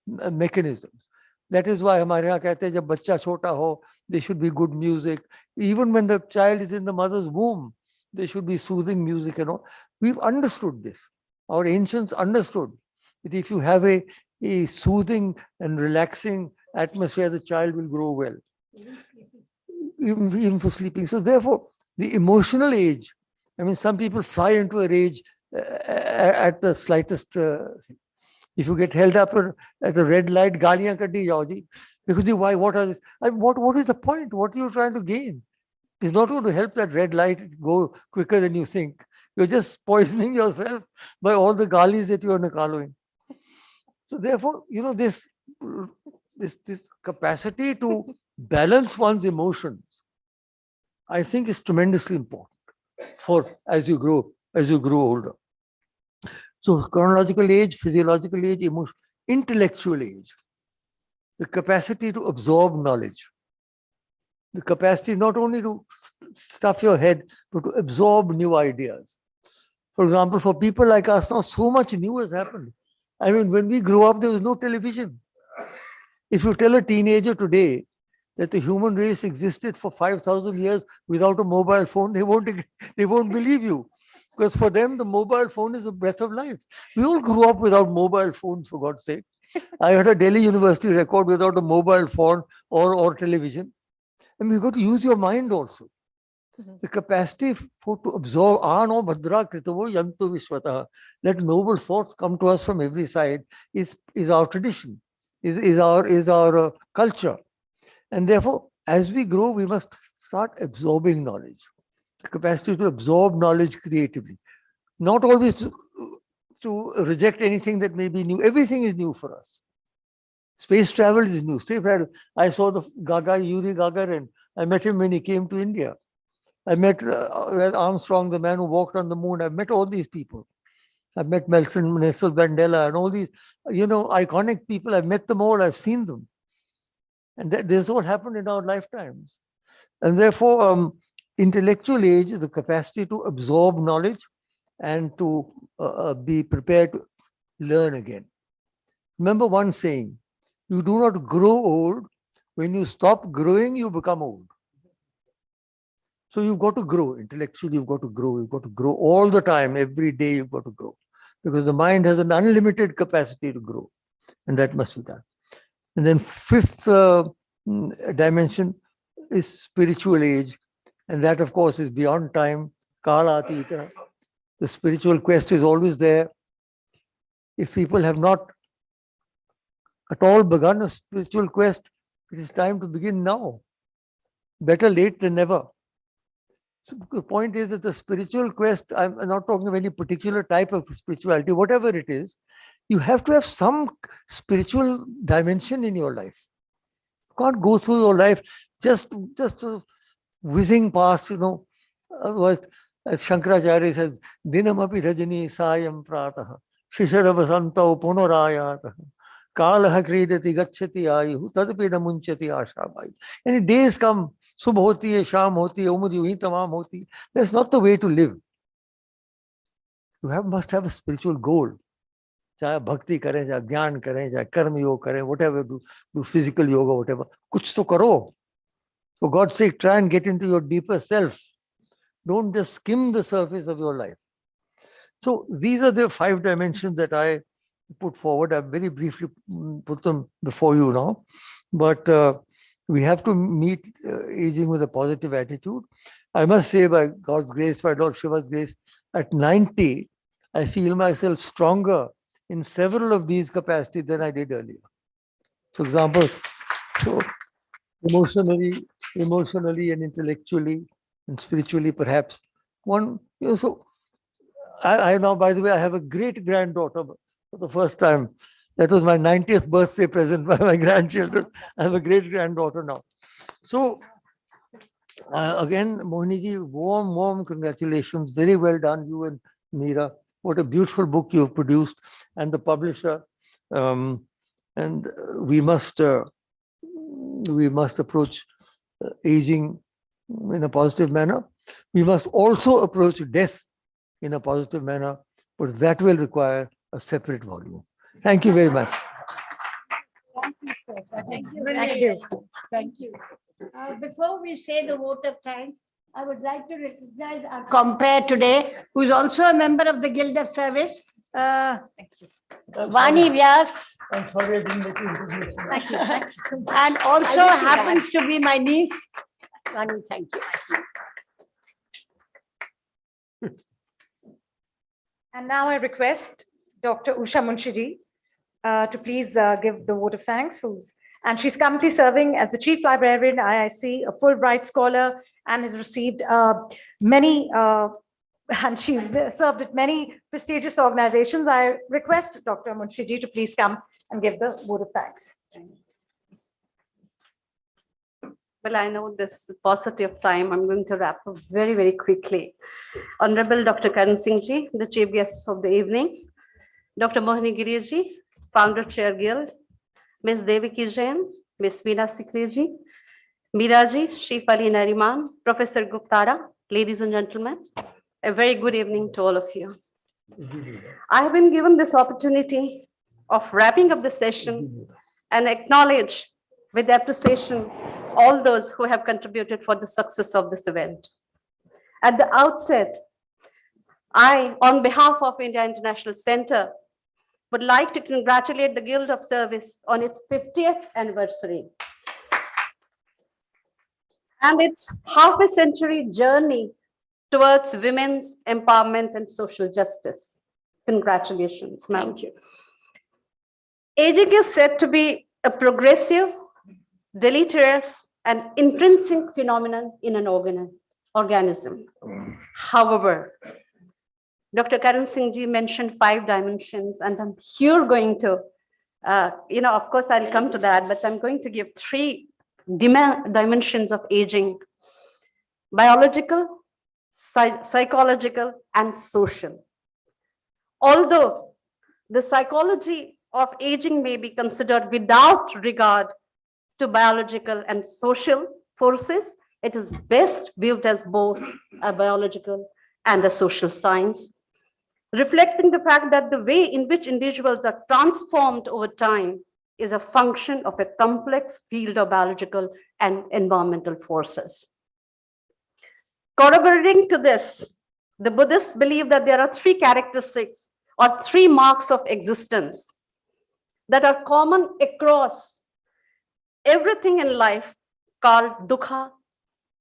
mechanisms. That is why हमारे यहाँ कहते हैं जब बच्चा छोटा हो, there should be good music. Even when the child is in the mother's womb, there should be soothing music and all. We've understood this. Our ancients understood that if you have a soothing and relaxing atmosphere, the child will grow well. Even for sleeping. So therefore, the emotional age, I mean, some people fly into a rage at the slightest thing. If you get held up at a red light, gaaliyan kaddi jao ji. Because why? What are this? What is the point? What are you trying to gain? It's not going to help that red light go quicker than you think. You're just poisoning yourself by all the galis that you are nikaloing. So therefore, you know, this capacity to balance one's emotions, I think, is tremendously important for as you grow older. So chronological age, physiological age, emotion, intellectual age, the capacity to absorb knowledge, the capacity not only to stuff your head, but to absorb new ideas. For example, for people like us now, so much new has happened. I mean, when we grew up, there was no television. If you tell a teenager today that the human race existed for 5,000 years without a mobile phone, they won't believe you. Because for them, the mobile phone is a breath of life. We all grew up without mobile phones, for God's sake. I had a Delhi University record without a mobile phone or television. And we've got to use your mind also. The capacity to absorb, Ano Bhadra Kritavo Yantu Vishwata, let noble thoughts come to us from every side, is our tradition, is our culture. And therefore, as we grow, we must start absorbing knowledge. The capacity to absorb knowledge creatively. Not always to reject anything that may be new. Everything is new for us. Space travel is new. Space travel. I saw the Yuri Gagarin. I met him when he came to India. I met Armstrong, the man who walked on the moon. I've met all these people. I've met Nelson Mandela and all these, iconic people. I've met them all. I've seen them. And this all happened in our lifetimes. And therefore, intellectual age, the capacity to absorb knowledge and to be prepared to learn again. Remember one saying, you do not grow old. When you stop growing, you become old. So you've got to grow intellectually, you've got to grow all the time, every day you've got to grow. Because the mind has an unlimited capacity to grow, and that must be done. And then fifth dimension is spiritual age, and that of course is beyond time, kala atita. The spiritual quest is always there. If people have not at all begun a spiritual quest, it is time to begin now. Better late than never. So the point is that the spiritual quest, I'm not talking of any particular type of spirituality, whatever it is you have to have some spiritual dimension in your life. You can't go through your life just whizzing past, what Shankaracharya says, Dinamapi Rajani Sayam Pratah, Shishara Vasantau Punarayatah, Kalaha Kridati Gachati Ayu, Tadapina Munchati Ashabai. And days come, Subh hoti hai, Sham hoti hai, Umad yuhi tamam hoti hai. That's not the way to live. You must have a spiritual goal. चाहे भक्ति करें, चाहे ज्ञान करें, चाहे कर्म योग करें, whatever, do physical yoga, whatever. कुछ तो करो. For God's sake, try and get into your deeper self. Don't just skim the surface of your life. So these are the 5 dimensions that I put forward. I've very briefly put them before you now. But we have to meet aging with a positive attitude. I must say, by God's grace, by Lord Shiva's grace, at 90, I feel myself stronger in several of these capacities than I did earlier. For example, so emotionally and intellectually and spiritually, perhaps. So I now, by the way, I have a great granddaughter for the first time. That was my 90th birthday present by my grandchildren. I have a great granddaughter now. So again, Mohini ji, warm congratulations. Very well done, you and Meera. What a beautiful book you've produced, and the publisher. And we must approach aging in a positive manner. We must also approach death in a positive manner, but that will require a separate volume. Thank you very much. Thank you, sir. Thank you very much. Thank you. Before we say the vote of thanks, I would like to recognize our compare today, who is also a member of the Guild of Service, Vani Vyas. I'm sorry I didn't make you introduce. Thank you. Thank you so much. And also happens to be my niece. Vani, thank you. And now I request Dr. Usha Munshi to please give the vote of thanks. And she's currently serving as the Chief Librarian, IIC, a Fulbright Scholar, and has received many, and she's served at many prestigious organizations. I request Dr. Munshi to please come and give the vote of thanks. Well, I know this paucity of time. I'm going to wrap up very, very quickly. Honorable Dr. Karan Singh, the chief guest of the evening, Dr. Mohini Giri, founder chair guild, Ms. Devaki Jain, Ms. Meera Sikri, Meera ji, Chief Ali Nariman, Professor Guptara, ladies and gentlemen, a very good evening to all of you. I have been given this opportunity of wrapping up the session and acknowledge with appreciation all those who have contributed for the success of this event. At the outset, I, on behalf of India International Center, would like to congratulate the Guild of Service on its 50th anniversary and its half a century journey towards women's empowerment and social justice. Congratulations, ma'am. Aging is said to be a progressive, deleterious, and intrinsic phenomenon in an organism. However, Dr. Karan Singh mentioned 5 dimensions, and I'm here going to, of course, I'll come to that, but I'm going to give 3 dimensions of aging: biological, psychological, and social. Although the psychology of aging may be considered without regard to biological and social forces, it is best viewed as both a biological and a social science, reflecting the fact that the way in which individuals are transformed over time is a function of a complex field of biological and environmental forces. Corroborating to this, the Buddhists believe that there are 3 characteristics or 3 marks of existence that are common across everything in life, called dukkha,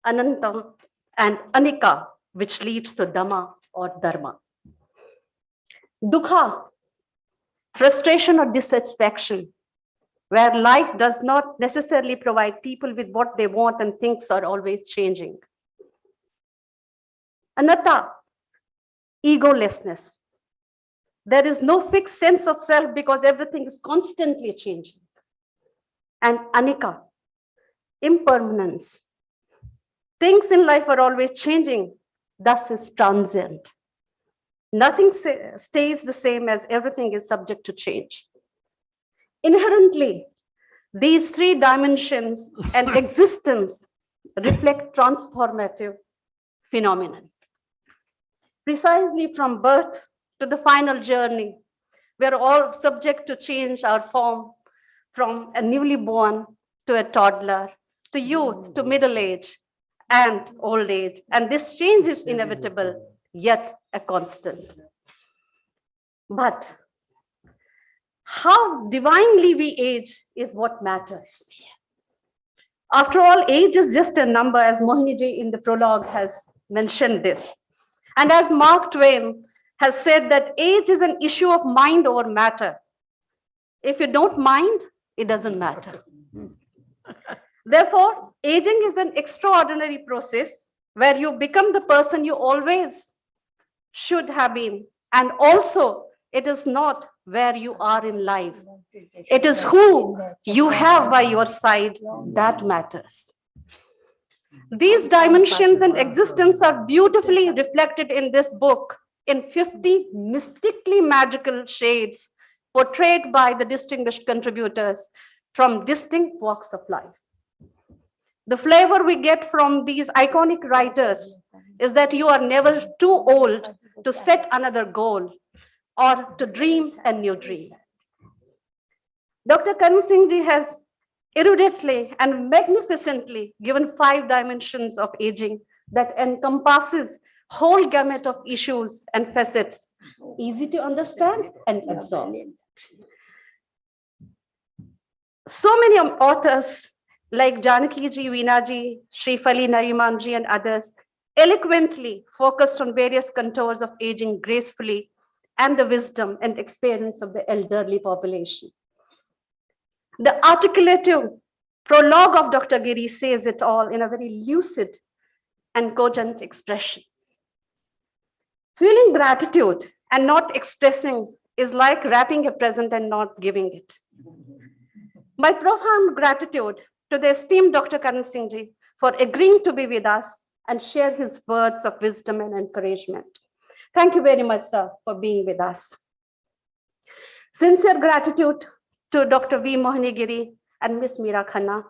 ananta, and anika, which leads to dhamma or dharma. Dukkha, frustration or dissatisfaction, where life does not necessarily provide people with what they want and things are always changing. Anatta, egolessness, There is no fixed sense of self because everything is constantly changing. And anika, impermanence. Things in life are always changing, thus is transient. Nothing stays the same as everything is subject to change. Inherently, these three dimensions and existence reflect transformative phenomenon. Precisely from birth to the final journey, we are all subject to change our form from a newly born to a toddler, to youth, to middle age, and old age. And this change is inevitable, yet a constant. But how divinely we age is what matters. After all, age is just a number, as Mohini ji in the prologue has mentioned this. And as Mark Twain has said that age is an issue of mind over matter. If you don't mind, it doesn't matter. Therefore, aging is an extraordinary process where you become the person you always should have been. And also, it is not where you are in life. It is who you have by your side that matters. These dimensions and existence are beautifully reflected in this book in 50 mystically magical shades portrayed by the distinguished contributors from distinct walks of life. The flavor we get from these iconic writers is that you are never too old to set another goal or to dream a new dream. Dr. Karan Singh has eruditely and magnificently given 5 dimensions of aging that encompasses whole gamut of issues and facets, easy to understand and absorb. So many authors like Janaki ji, Veena ji, Shrifali Nariman ji and others eloquently focused on various contours of aging gracefully and the wisdom and experience of the elderly population. The articulative prologue of Dr. Giri says it all in a very lucid and cogent expression. Feeling gratitude and not expressing is like wrapping a present and not giving it. My profound gratitude to the esteemed Dr. Karan Singh for agreeing to be with us and share his words of wisdom and encouragement. Thank you very much, sir, for being with us. Sincere gratitude to Dr. V. Mohini Giri and Miss Meera Khanna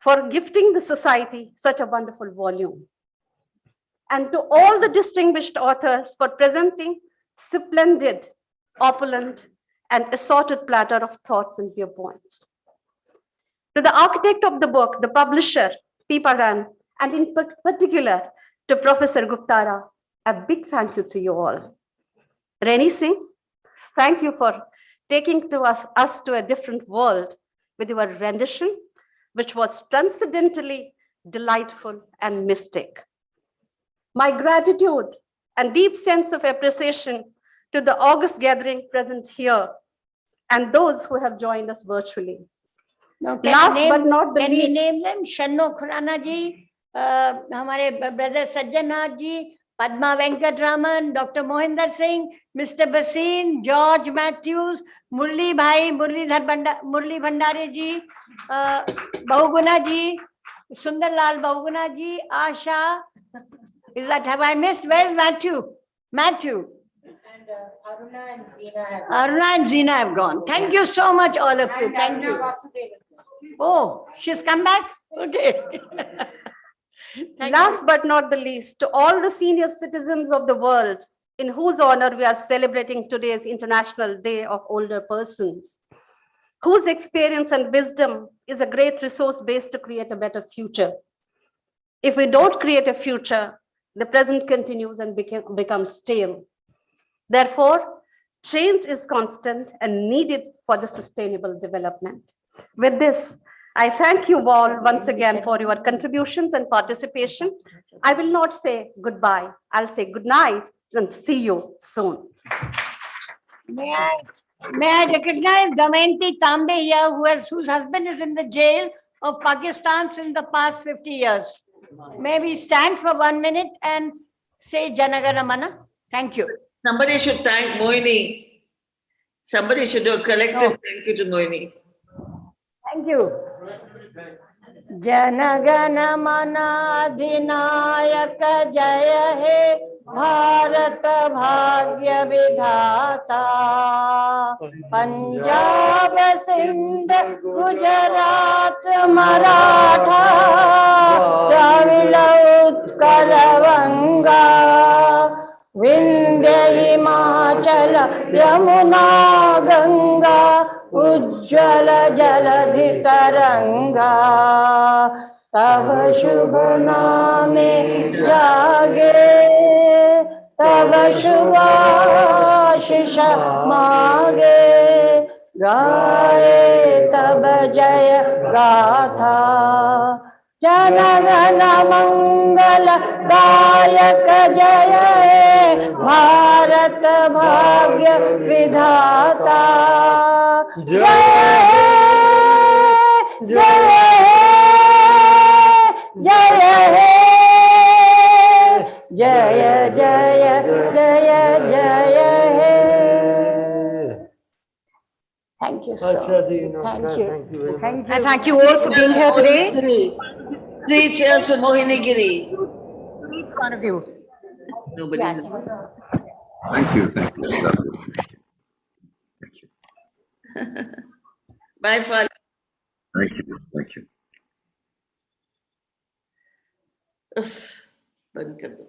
for gifting the society such a wonderful volume. And to all the distinguished authors for presenting splendid, opulent, and assorted platter of thoughts and viewpoints. To the architect of the book, the publisher, Pippa Rann, and in particular to Professor Guptara, a big thank you to you all. Ranny Singh, thank you for taking us to a different world with your rendition, which was transcendently delightful and mystic. My gratitude and deep sense of appreciation to the august gathering present here and those who have joined us virtually. Now, Last but not the can least, we name them? Shanno Khurana ji, हमारे brother Sajjanath ji, Padma Venkatraman, Dr. Mohinder Singh, Mr. Basin, George Matthews, Murli Bhai, Murli Bhandare ji, Bahuguna ji, Sundarlal Bahuguna ji, Asha. Is that, have I missed? Where's Matthew? Matthew. And Aruna and Zina Aruna and Zina have gone. Thank you so much, all of you. Thank you. Oh, she's come back? Okay. last but not the least, to all the senior citizens of the world in whose honor we are celebrating today's International Day of Older Persons, whose experience and wisdom is a great resource base to create a better future. If we don't create a future, the present continues and becomes stale. Therefore, change is constant and needed for the sustainable development. With this, I thank you all once again for your contributions and participation. I will not say goodbye. I'll say good night and see you soon. May I recognize Damayanti Tambe here, whose husband is in the jail of Pakistan since the past 50 years. May we stand for 1 minute and say Janagana Mana? Thank you. Somebody should thank Mohini. Somebody should do a collective thank you to Mohini. Thank you. Janagana mana adhinayak jaya he Bharat bhagya vidhata Punjab Sindh Gujarat Maratha Dravida Utkal Vanga Vindhya Himachala Yamuna Ganga Ujjwala Jaladhi Taranga Tava Shubha Name Jage Tava Shubha Shisha Mage Gaye Tava Jaya Gatha Janagana Mangala Dayak Jaya He Bharat Bhagya Vidhata Jaya He Jaya He Jaya He Jaya Jaya Jaya Jaya He. Thank you so much. Thank you. Thank you very much. Thank you. And thank you all for being here today. Giri. 3 cheers for Mohini Giri. Each one of you. Nobody. Thank you. Thank you. Lovely. Thank you. Bye, Fali. Thank you. Thank you. Band kar do.